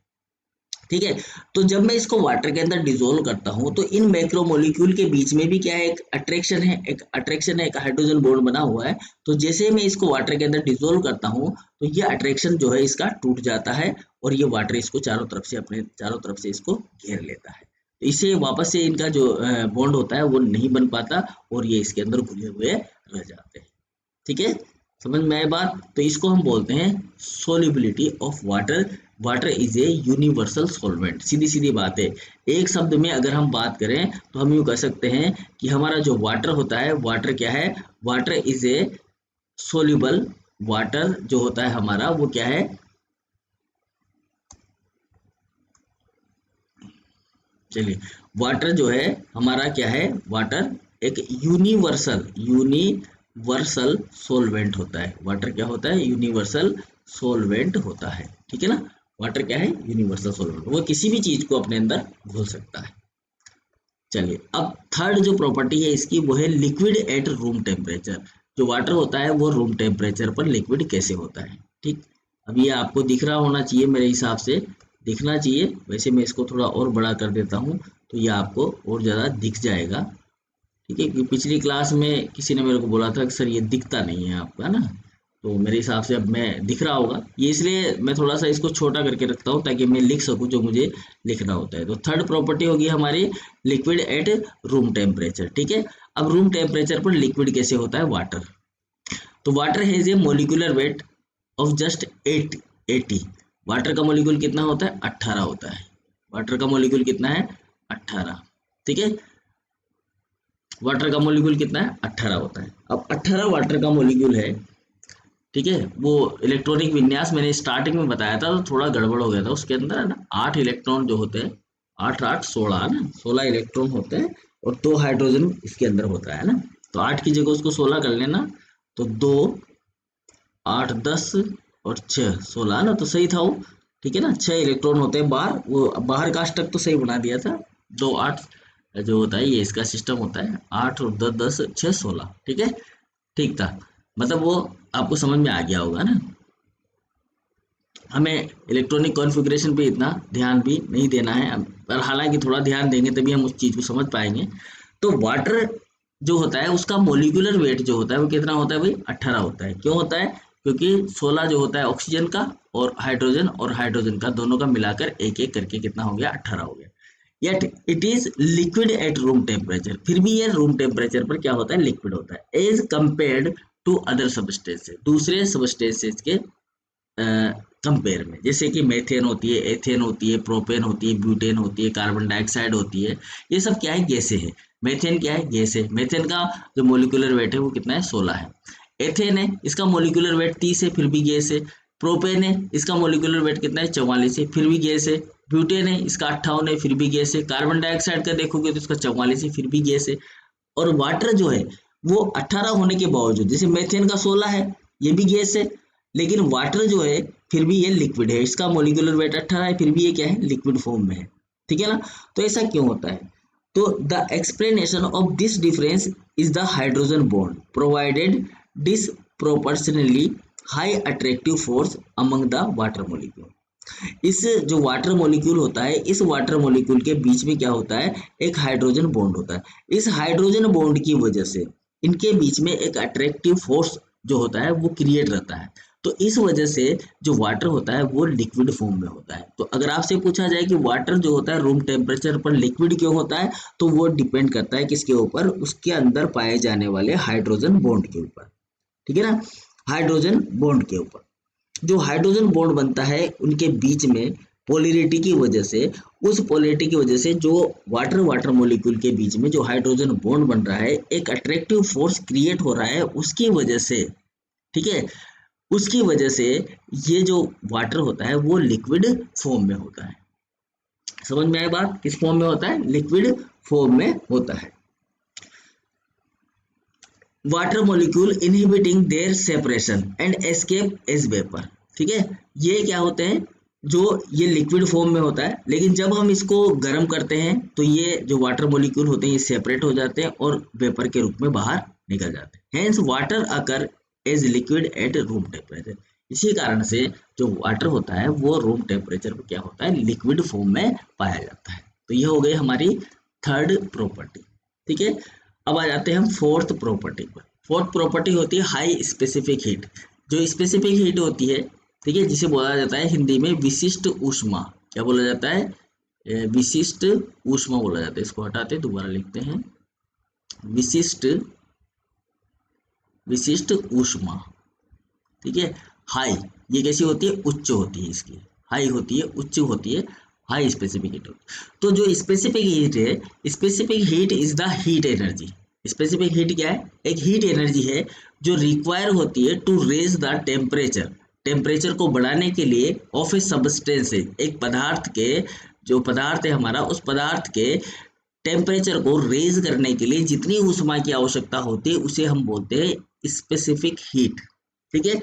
ठीक है, तो जब मैं इसको वाटर के अंदर डिसोल्व करता हूं तो इन मैक्रो मॉलिक्यूल के बीच में भी क्या है, एक अट्रैक्शन है, एक हाइड्रोजन बॉन्ड बना हुआ है। तो जैसे मैं इसको वाटर के अंदर डिसोल्व करता हूं तो ये अट्रैक्शन जो है इसका टूट जाता है और ये वाटर इसको चारों तरफ से, अपने चारों तरफ से इसको घेर लेता है। तो इससे वापस से इनका जो बॉन्ड होता है वो नहीं बन पाता और ये इसके अंदर घुले हुए रह जाते हैं। ठीक है, समझ में आए बात। तो इसको हम बोलते हैं solubility of water. Water is a universal solvent, सीधी सीधी बात है। एक शब्द में अगर हम बात करें तो हम यूं कह सकते हैं कि हमारा जो वाटर होता है, वाटर क्या है, water is A soluble, water जो होता है हमारा वो क्या है, चलिए वाटर जो है हमारा क्या है, वाटर एक यूनिवर्सल सोलवेंट होता है। वाटर क्या होता है, यूनिवर्सल सोलवेंट होता है। ठीक है ना, वाटर क्या है, यूनिवर्सल सोलवेंट, वो किसी भी चीज को अपने अंदर घोल सकता है। चलिए अब थर्ड जो प्रॉपर्टी है इसकी वो है लिक्विड एट रूम टेम्परेचर। जो वाटर होता है वो रूम टेम्परेचर पर लिक्विड कैसे होता है। ठीक, अब ये आपको दिख रहा होना चाहिए, मेरे हिसाब से दिखना चाहिए। वैसे मैं इसको थोड़ा और बड़ा कर देता हूँ तो ये आपको और ज़्यादा दिख जाएगा। ठीक है, कि पिछली क्लास में किसी ने मेरे को बोला था कि सर ये दिखता नहीं है आपका, है ना, तो मेरे हिसाब से अब मैं दिख रहा होगा। ये इसलिए मैं थोड़ा सा इसको छोटा करके रखता हूँ ताकि मैं लिख सकूँ जो मुझे लिखना होता है। तो थर्ड प्रॉपर्टी होगी हमारी लिक्विड एट रूम टेम्परेचर। ठीक है, अब रूम टेम्परेचर पर लिक्विड कैसे होता है, वाटर। तो water has a molecular weight of just 80। Water का मोलिक्यूल कितना होता है, 18 होता है। वाटर का मोलिक्यूल कितना है, 18। ठीक है, वाटर का मोलिक्यूल कितना है, 18 होता है। अब 18 वाटर का मोलिक्यूल है। ठीक है, वो इलेक्ट्रॉनिक विन्यास मैंने स्टार्टिंग में बताया था तो थोड़ा गड़बड़ हो गया था। उसके अंदर है ना 8 इलेक्ट्रॉन जो होते हैं, 8 8 16 है ना, 16 इलेक्ट्रॉन होते हैं और 2 हाइड्रोजन इसके अंदर होता है ना। तो 8 की जगह उसको 16 कर लेना, तो 2 8 10 और 6 16 ना, तो सही था वो। ठीक है ना, 6 इलेक्ट्रॉन होते हैं बाहर, वो बाहर का अष्टक तो सही बना दिया था। 2 8 जो होता है ये इसका सिस्टम होता है, 8 और 10 10 6 16। ठीक है, ठीक था। मतलब वो आपको समझ में आ गया होगा ना। हमें इलेक्ट्रॉनिक कॉन्फ़िगरेशन पे इतना ध्यान भी नहीं देना है, पर हालांकि थोड़ा ध्यान देंगे तभी हम उस चीज़ को समझ पाएंगे। तो वाटर जो होता है उसका मोलिकुलर वेट जो होता है वो कितना होता है भाई, 18 होता है। क्यों होता है? क्योंकि 16 जो होता है ऑक्सीजन का, और हाइड्रोजन का दोनों का मिलाकर एक एक करके कितना हो गया, 18 हो गया। Yet it is liquid at room temperature, फिर भी ये रूम टेम्परेचर पर क्या होता है, लिक्विड होता है, as compared to other substances, दूसरे सबस्टेंसेस के कंपेयर में। जैसे कि मेथेन होती है, एथेन होती है, प्रोपेन होती है, ब्यूटेन होती है, कार्बन डाइऑक्साइड होती है। ये सब क्या है, गैसें है। मेथेन क्या है, गैस है। मेथेन का जो मोलिकुलर वेट है वो कितना है, 16 है। एथेन है, इसका मोलिकुलर वेट 30 है, फिर भी गैस है। प्रोपेन है, इसका मोलिकुलर वेट कितना है, 44 है, फिर भी गैस है। ब्यूटेन है, इसका 58 है, फिर भी गैस है। कार्बन डाइऑक्साइड का देखोगे तो इसका 44 है, फिर भी गैस है। और वाटर जो है वो 18 होने के बावजूद, जैसे मेथेन का 16 है, ये भी गैस है, लेकिन वाटर जो है फिर भी ये लिक्विड है, इसका मोलिकुलर वेट 18 है, फिर भी ये क्या है, लिक्विड फॉर्म में है। ठीक है ना। तो ऐसा क्यों होता है? तो the explanation of this difference is the hydrogen bond provided disproportionately high attractive force among the water molecule. इस जो वाटर मॉलिक्यूल होता है, इस वाटर मॉलिक्यूल के बीच में क्या होता है, एक हाइड्रोजन बॉन्ड होता है। इस हाइड्रोजन बॉन्ड की वजह से इनके बीच में एक अट्रैक्टिव फोर्स जो होता है वो क्रिएट रहता है। तो इस वजह से जो वाटर होता है वो लिक्विड फॉर्म में होता है। तो अगर आपसे पूछा जाए कि वाटर जो होता है रूम टेम्परेचर पर लिक्विड क्यों होता है, तो वो डिपेंड करता है किसके ऊपर, उसके अंदर पाए जाने वाले हाइड्रोजन बॉन्ड के ऊपर। ठीक है ना, हाइड्रोजन बॉन्ड के ऊपर। जो हाइड्रोजन बॉन्ड बनता है उनके बीच में पोलैरिटी की वजह से, उस पोलैरिटी की वजह से जो वाटर वाटर मॉलिक्यूल के बीच में जो हाइड्रोजन बॉन्ड बन रहा है, एक अट्रैक्टिव फोर्स क्रिएट हो रहा है उसकी वजह से। ठीक है, उसकी वजह से ये जो वाटर होता है वो लिक्विड फॉर्म में होता है। समझ में आया बात, किस फॉर्म में होता है, लिक्विड फॉर्म में होता है। Water molecule inhibiting their separation and escape as vapour. ठीक है, ये क्या होते हैं, जो ये लिक्विड फॉर्म में होता है, लेकिन जब हम इसको गर्म करते हैं तो ये जो वाटर मॉलिक्यूल होते हैं ये सेपरेट हो जाते हैं और वेपर के रूप में बाहर निकल जाते हैं। Hence water occur as liquid at room temperature. इसी कारण से जो वाटर होता है वो रूम टेम्परेचर पर क्या होता है, लिक्विड फॉर्म में पाया जाता है। तो ये हो गई हमारी थर्ड प्रॉपर्टी। ठीक है, अब आ जाते हैं हम फोर्थ प्रॉपर्टी पर। फोर्थ प्रॉपर्टी होती है हाई स्पेसिफिक हीट। जो स्पेसिफिक हीट होती है, ठीक है, जिसे बोला जाता है हिंदी में विशिष्ट ऊष्मा। क्या बोला जाता है, विशिष्ट ऊष्मा बोला जाता है। इसको हटाते दोबारा लिखते हैं, विशिष्ट विशिष्ट ऊष्मा। ठीक है, हाई, ये कैसी होती है, उच्च होती है इसकी, हाई होती है, उच्च होती है, हाई स्पेसिफिक हीट होती है। तो जो स्पेसिफिक हीट है, specific heat is the heat energy. Specific heat क्या है, एक हीट एनर्जी है जो रिक्वायर होती है to raise the temperature, temperature को बढ़ाने के लिए ऑफ ए सब्सटेंस, एक पदार्थ के, जो पदार्थ है हमारा, उस पदार्थ के टेम्परेचर को रेज करने के लिए जितनी ऊष्मा की आवश्यकता होती है उसे हम बोलते हैं स्पेसिफिक हीट। ठीक है,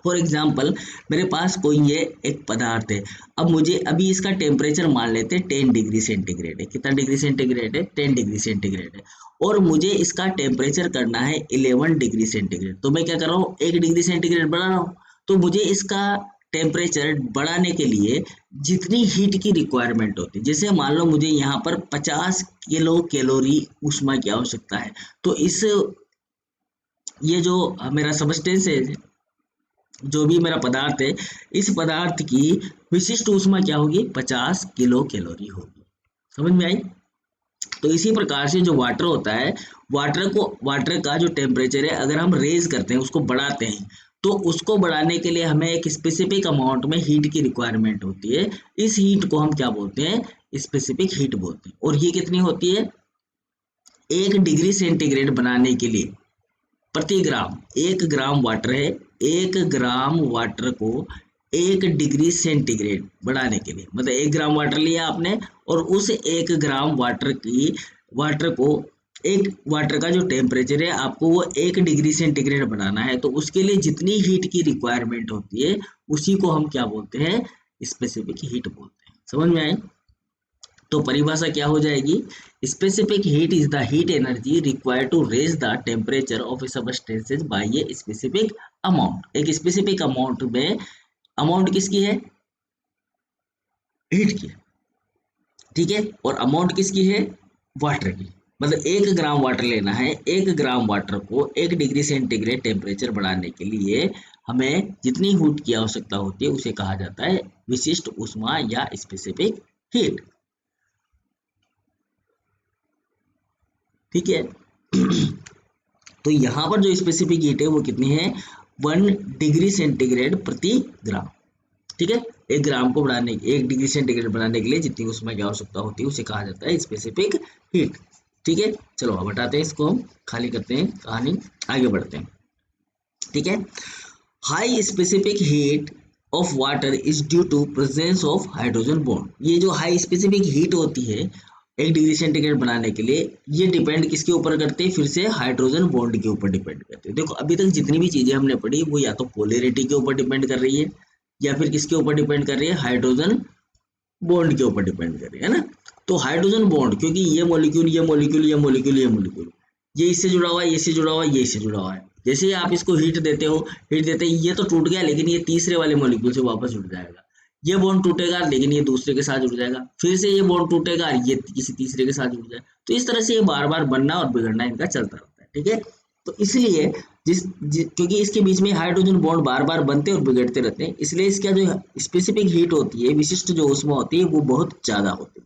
फॉर एग्जाम्पल मेरे पास कोई ये एक पदार्थ है, अब मुझे अभी इसका टेम्परेचर मान लेते हैं 10 डिग्री सेंटीग्रेड है। कितना डिग्री सेंटीग्रेड है, 10 डिग्री सेंटीग्रेड है, और मुझे इसका टेम्परेचर करना है 11 डिग्री सेंटीग्रेड। तो मैं क्या कर रहा हूँ, 1 डिग्री सेंटीग्रेड बढ़ा रहा हूँ। तो मुझे इसका टेम्परेचर बढ़ाने के लिए जितनी हीट की रिक्वायरमेंट होती है, जैसे मान लो मुझे यहाँ पर 50 किलो कैलोरी ऊष्मा की आवश्यकता है, तो इस ये जो मेरा सबस्टेंस है, जो भी मेरा पदार्थ है, इस पदार्थ की विशिष्ट ऊष्मा क्या होगी, 50 किलो कैलोरी होगी। समझ में आई। तो इसी प्रकार से जो वाटर होता है, वाटर का जो टेम्परेचर है अगर हम रेज करते हैं, उसको बढ़ाते हैं, तो उसको बढ़ाने के लिए हमें एक स्पेसिफिक अमाउंट में हीट की रिक्वायरमेंट होती है। इस हीट को हम क्या बोलते हैं, स्पेसिफिक हीट बोलते हैं। और ये कितनी होती है, 1 डिग्री सेंटीग्रेड बनाने के लिए प्रति ग्राम, 1 ग्राम वाटर है, 1 ग्राम वाटर को 1 डिग्री सेंटीग्रेड बढ़ाने के लिए, मतलब 1 ग्राम वाटर लिया आपने और उस 1 ग्राम वाटर को, एक वाटर का जो टेम्परेचर है आपको वो 1 डिग्री सेंटीग्रेड बनाना है, तो उसके लिए जितनी हीट की रिक्वायरमेंट होती है उसी को हम क्या बोलते हैं, स्पेसिफिक हीट बोलते हैं। समझ में आए। तो परिभाषा क्या हो जाएगी, specific heat is the heat energy required to raise the temperature of a substances by a specific amount. एक स्पेसिफिक अमाउंट में, अमाउंट किसकी है, हीट की, ठीक है, और अमाउंट किसकी है, वाटर की। मतलब 1 ग्राम वाटर लेना है, 1 ग्राम वाटर को 1 डिग्री सेंटीग्रेड टेम्परेचर बढ़ाने के लिए हमें जितनी हीट की आवश्यकता होती है उसे कहा जाता है विशिष्ट ऊष्मा या स्पेसिफिक हीट, ठीक है। तो यहाँ पर जो स्पेसिफिक हीट है वो कितनी है, 1 डिग्री सेंटीग्रेड प्रति ग्राम, ठीक है। 1 ग्राम को बढ़ाने, 1 डिग्री सेंटीग्रेड बढ़ाने के लिए जितनी ऊष्मा की आवश्यकता होती है उसे कहा जाता है स्पेसिफिक हीट, ठीक है। चलो अब हटाते हैं इसको, हम खाली करते हैं कहानी, आगे बढ़ते हैं, ठीक है। High specific heat of water is due to presence of hydrogen bond. ये जो हाई स्पेसिफिक हीट होती है 1 डिग्री सेंटीग्रेड बनाने के लिए, ये डिपेंड किसके ऊपर करते हैं, फिर से हाइड्रोजन बॉन्ड के ऊपर डिपेंड करते हैं। देखो अभी तक जितनी भी चीजें हमने पढ़ी वो या तो पोलैरिटी के ऊपर डिपेंड कर रही है या फिर किसके ऊपर डिपेंड कर रही है, हाइड्रोजन बॉन्ड के ऊपर डिपेंड कर रही है ना। तो हाइड्रोजन बॉन्ड, क्योंकि ये मॉलिक्यूल ये मॉलिक्यूल ये मॉलिक्यूल ये मॉलिक्यूल ये इससे जुड़ा हुआ है, ये इससे जुड़ा हुआ है, ये इससे जुड़ा हुआ है। जैसे ही आप इसको हीट देते हो, हीट देते ही ये तो टूट गया, लेकिन ये तीसरे वाले मॉलिक्यूल से वापस जुड़ जाएगा। ये बॉन्ड टूटेगा लेकिन ये दूसरे के साथ जुड़ जाएगा, फिर से ये बॉन्ड टूटेगा, ये किसी तीसरे के साथ जुड़ जाएगा। तो इस तरह से ये बार बार बनना और बिगड़ना इनका चलता रहता है, ठीक है। तो इसलिए क्योंकि इसके बीच में हाइड्रोजन बॉन्ड बार बार बनते और बिगड़ते रहते हैं, इसलिए इसका जो स्पेसिफिक हीट होती है, विशिष्ट जो ऊष्मा होती है, वो बहुत ज्यादा होती है,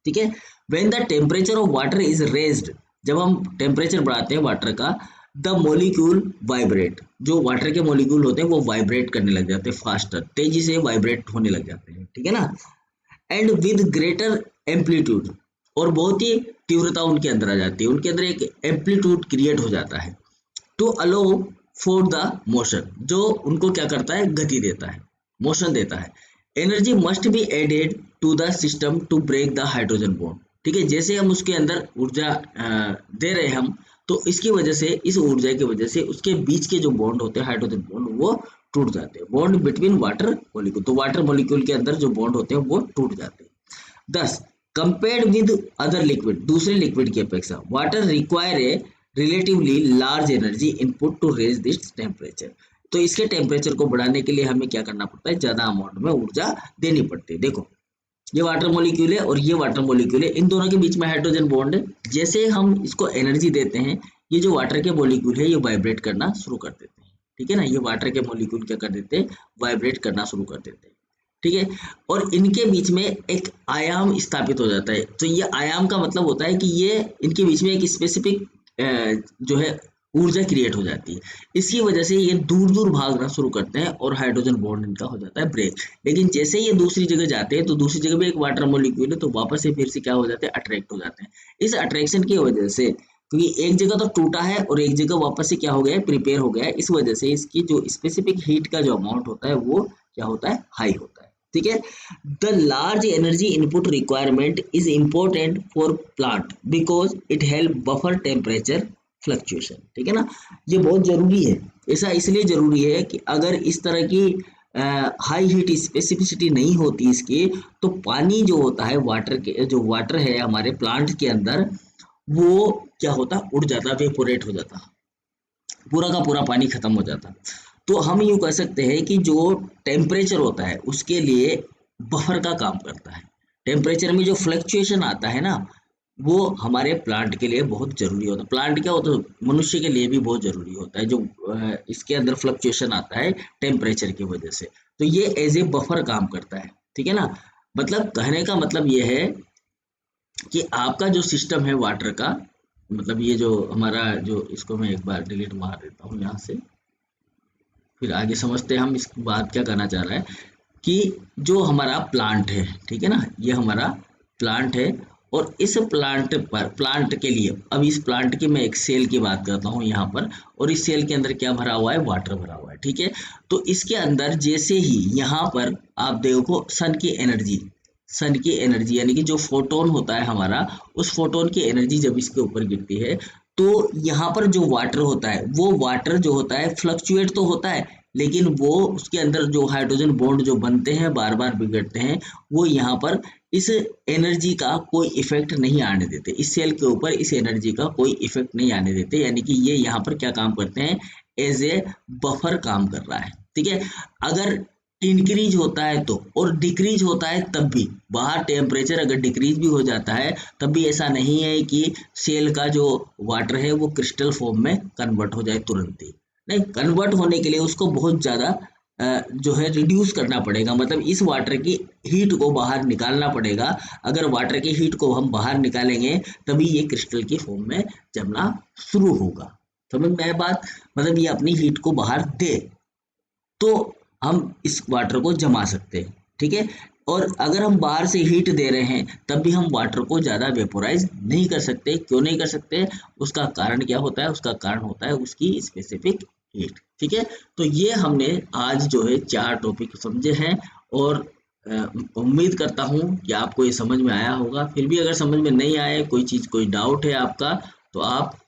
ठीक है। When the temperature of water is raised, जब हम टेम्परेचर बढ़ाते हैं वाटर का, द मोलिक्यूल वाइब्रेट, जो वाटर के मोलिक्यूल होते हैं वो वाइब्रेट करने लग जाते हैं, फास्टर, तेजी से वाइब्रेट होने लग जाते हैं, ठीक है ना। एंड विद ग्रेटर एम्पलीट्यूड, और बहुत ही तीव्रता उनके अंदर आ जाती है, उनके अंदर एक एम्पलीट्यूड क्रिएट हो जाता है, to allow for the motion, जो उनको क्या करता है, गति देता है, मोशन देता है। Energy must be added to the system to break the hydrogen bond, ठीक है। जैसे हम उसके अंदर ऊर्जा दे रहे हैं हम, तो इसकी वजह से, इस ऊर्जा की वजह से उसके बीच के जो बॉन्ड होते हैं हाइड्रोजन बॉन्ड, वो टूट जाते हैं। बॉन्ड बिटवीन वाटर मॉलिक्यूल, तो वाटर मॉलिक्यूल के अंदर जो बॉन्ड होते हैं वो टूट जाते हैं। Thus compared with other liquid, दूसरे लिक्विड की अपेक्षा water require a relatively large energy input to raise this temperature. तो इसके टेम्परेचर को बढ़ाने के लिए हमें क्या करना पड़ता है, ज्यादा अमाउंट में ऊर्जा देनी पड़ती है। देखो ये वाटर मॉलिक्यूल है और ये वाटर मॉलिक्यूल है, इन दोनों के बीच में हाइड्रोजन बॉन्ड है। जैसे हम इसको एनर्जी देते हैं, ये जो वाटर के मॉलिक्यूल है ये वाइब्रेट करना शुरू कर देते हैं, ठीक है ना। ये वाटर के मॉलिक्यूल क्या कर देते हैं, वाइब्रेट करना शुरू कर देते हैं, ठीक है। और इनके बीच में एक आयाम स्थापित हो जाता है। तो ये आयाम का मतलब होता है कि ये इनके बीच में एक स्पेसिफिक जो है ऊर्जा क्रिएट हो जाती है। इसकी वजह से ये दूर दूर भागना शुरू करते हैं और हाइड्रोजन बॉन्ड इनका हो जाता है ब्रेक। लेकिन जैसे ये दूसरी जगह जाते हैं, तो दूसरी जगह भी एक वाटर मॉलिक्यूल है, तो वापस से फिर से क्या हो जाते हैं, अट्रैक्ट हो जाते हैं। इस अट्रैक्शन की वजह से, क्योंकि एक जगह तो टूटा है और एक जगह वापस से क्या हो गया है, प्रिपेयर हो गया है, इस वजह से इसकी जो स्पेसिफिक हीट का जो अमाउंट होता है वो क्या होता है, हाई होता है, ठीक है। The large energy input requirement is important for plant because it help buffer temperature fluctuation, ठीक है ना। ये बहुत जरूरी है, ऐसा इसलिए जरूरी है कि अगर इस तरह की हाई हीट स्पेसिफिसिटी नहीं होती इसकी, तो पानी जो होता है, वाटर के जो वाटर है हमारे प्लांट के अंदर, वो क्या होता, उड़ जाता, वेपोरेट हो जाता, पूरा का पूरा पानी खत्म हो जाता। तो हम यूँ कह सकते हैं कि जो टेम्परेचर होता है उसके लिए बफर का काम करता है। टेम्परेचर में जो फ्लक्चुएशन आता है ना, वो हमारे प्लांट के लिए बहुत जरूरी होता है। प्लांट क्या होता है, मनुष्य के लिए भी बहुत जरूरी होता है, जो इसके अंदर फ्लक्चुएशन आता है टेम्परेचर की वजह से। तो ये एज ए बफर काम करता है, ठीक है ना। मतलब कहने का मतलब ये है कि आपका जो सिस्टम है वाटर का, मतलब ये जो हमारा जो, इसको मैं एक बार डिलीट मार देता हूँ यहाँ से, फिर आगे समझते हैं हम इस बात क्या कहना चाह रहा है। कि जो हमारा प्लांट है, ठीक है ना, ये हमारा प्लांट है, और इस प्लांट पर, प्लांट के लिए, अब इस प्लांट की मैं एक सेल की बात करता हूँ यहाँ पर, और इस सेल के अंदर क्या भरा हुआ है, वाटर भरा हुआ है, ठीक है। तो इसके अंदर जैसे ही यहाँ पर आप देखो सन की एनर्जी, सन की एनर्जी यानी कि जो फोटोन होता है हमारा, उस फोटोन की एनर्जी जब इसके ऊपर गिरती है, तो यहाँ पर जो वाटर होता है, वो वाटर जो होता है फ्लक्चुएट तो होता है, लेकिन वो उसके अंदर जो हाइड्रोजन बॉन्ड जो बनते हैं, बार बार बिगड़ते हैं, वो यहाँ पर इस एनर्जी का कोई इफेक्ट नहीं आने देते, इस सेल के ऊपर इस एनर्जी का कोई इफेक्ट नहीं आने देते, यानी कि ये यहाँ पर क्या काम करते हैं, एज ए बफर काम कर रहा है। ठीक है, अगर इंक्रीज होता है तो और डिक्रीज होता है तब भी, बाहर टेम्परेचर अगर डिक्रीज भी हो जाता है तब भी ऐसा नहीं है कि सेल का जो वाटर है वो क्रिस्टल फॉर्म में कन्वर्ट हो जाए तुरंत ही। नहीं, कन्वर्ट होने के लिए उसको बहुत ज़्यादा जो है रिड्यूस करना पड़ेगा, मतलब इस वाटर की हीट को बाहर निकालना पड़ेगा। अगर वाटर की हीट को हम बाहर निकालेंगे तभी ये क्रिस्टल की फॉर्म में जमना शुरू होगा। समझ में आया बात, मतलब ये अपनी हीट को बाहर दे तो हम इस वाटर को जमा सकते हैं। ठीक है, और अगर हम बाहर से हीट दे रहे हैं तब भी हम वाटर को ज़्यादा वेपोराइज नहीं कर सकते। क्यों नहीं कर सकते, उसका कारण क्या होता है, उसका कारण होता है उसकी स्पेसिफिक हीट। ठीक है, तो ये हमने आज जो है 4 टॉपिक समझे हैं और उम्मीद करता हूँ कि आपको ये समझ में आया होगा। फिर भी अगर समझ में नहीं आए, कोई चीज़ कोई डाउट है आपका, तो आप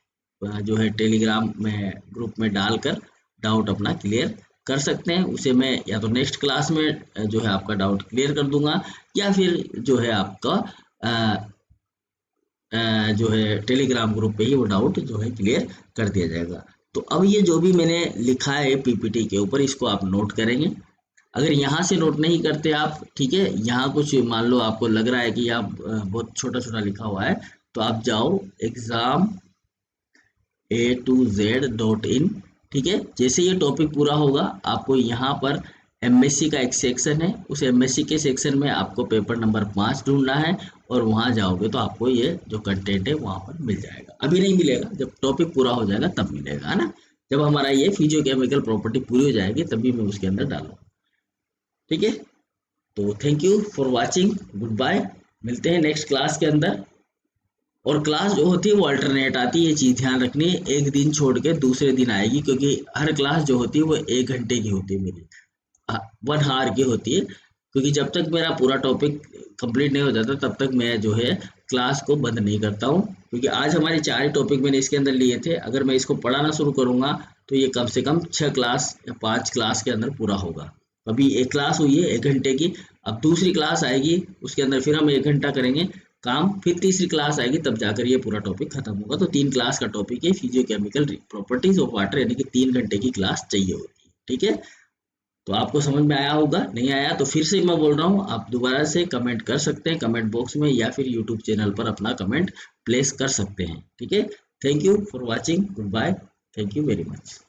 जो है टेलीग्राम में ग्रुप में डालकर डाउट अपना क्लियर कर सकते हैं। उसे मैं या तो नेक्स्ट क्लास में जो है आपका डाउट क्लियर कर दूंगा, या फिर जो है आपका जो है टेलीग्राम ग्रुप पे ही वो डाउट जो है क्लियर कर दिया जाएगा। तो अब ये जो भी मैंने लिखा है पीपीटी के ऊपर, इसको आप नोट करेंगे। अगर यहाँ से नोट नहीं करते आप, ठीक है, यहाँ कुछ मान लो आपको लग रहा है कि यहाँ बहुत छोटा छोटा लिखा हुआ है, तो आप जाओ exam.a2z.in। ठीक है, जैसे ये टॉपिक पूरा होगा आपको यहाँ पर एमएससी का एक सेक्शन है, उस एमएससी के सेक्शन में आपको पेपर नंबर 5 ढूंढना है और वहाँ जाओगे तो आपको ये जो कंटेंट है वहाँ पर मिल जाएगा। अभी नहीं मिलेगा, जब टॉपिक पूरा हो जाएगा तब मिलेगा, है ना। जब हमारा ये फिजियोकेमिकल प्रॉपर्टी पूरी हो जाएगी तभी मैं उसके अंदर डालूंगा। ठीक है, तो thank you for watching, goodbye, मिलते हैं नेक्स्ट क्लास के अंदर। और क्लास जो होती है वो अल्टरनेट आती है, ये चीज़ ध्यान रखनी है, एक दिन छोड़ के दूसरे दिन आएगी, क्योंकि हर क्लास जो होती है वो 1 घंटे की होती है मेरी, 1 आवर की होती है। क्योंकि जब तक मेरा पूरा टॉपिक कंप्लीट नहीं हो जाता तब तक मैं जो है क्लास को बंद नहीं करता हूँ। क्योंकि आज हमारे 4 टॉपिक मैंने इसके अंदर लिए थे, अगर मैं इसको पढ़ाना शुरू करूँगा तो ये कम से कम 6 क्लास या 5 क्लास के अंदर पूरा होगा। अभी एक क्लास हुई है 1 घंटे की, अब दूसरी क्लास आएगी उसके अंदर फिर हम 1 घंटा करेंगे काम, फिर तीसरी क्लास आएगी तब जाकर ये पूरा टॉपिक खत्म होगा। तो 3 क्लास का टॉपिक है फिजियोकेमिकल प्रॉपर्टीज ऑफ वाटर, यानी कि 3 घंटे की क्लास चाहिए होती है। ठीक है, तो आपको समझ में आया होगा, नहीं आया तो फिर से मैं बोल रहा हूँ, आप दोबारा से कमेंट कर सकते हैं कमेंट बॉक्स में, या फिर यूट्यूब चैनल पर अपना कमेंट प्लेस कर सकते हैं। ठीक है, thank you for watching, goodbye, thank you very much.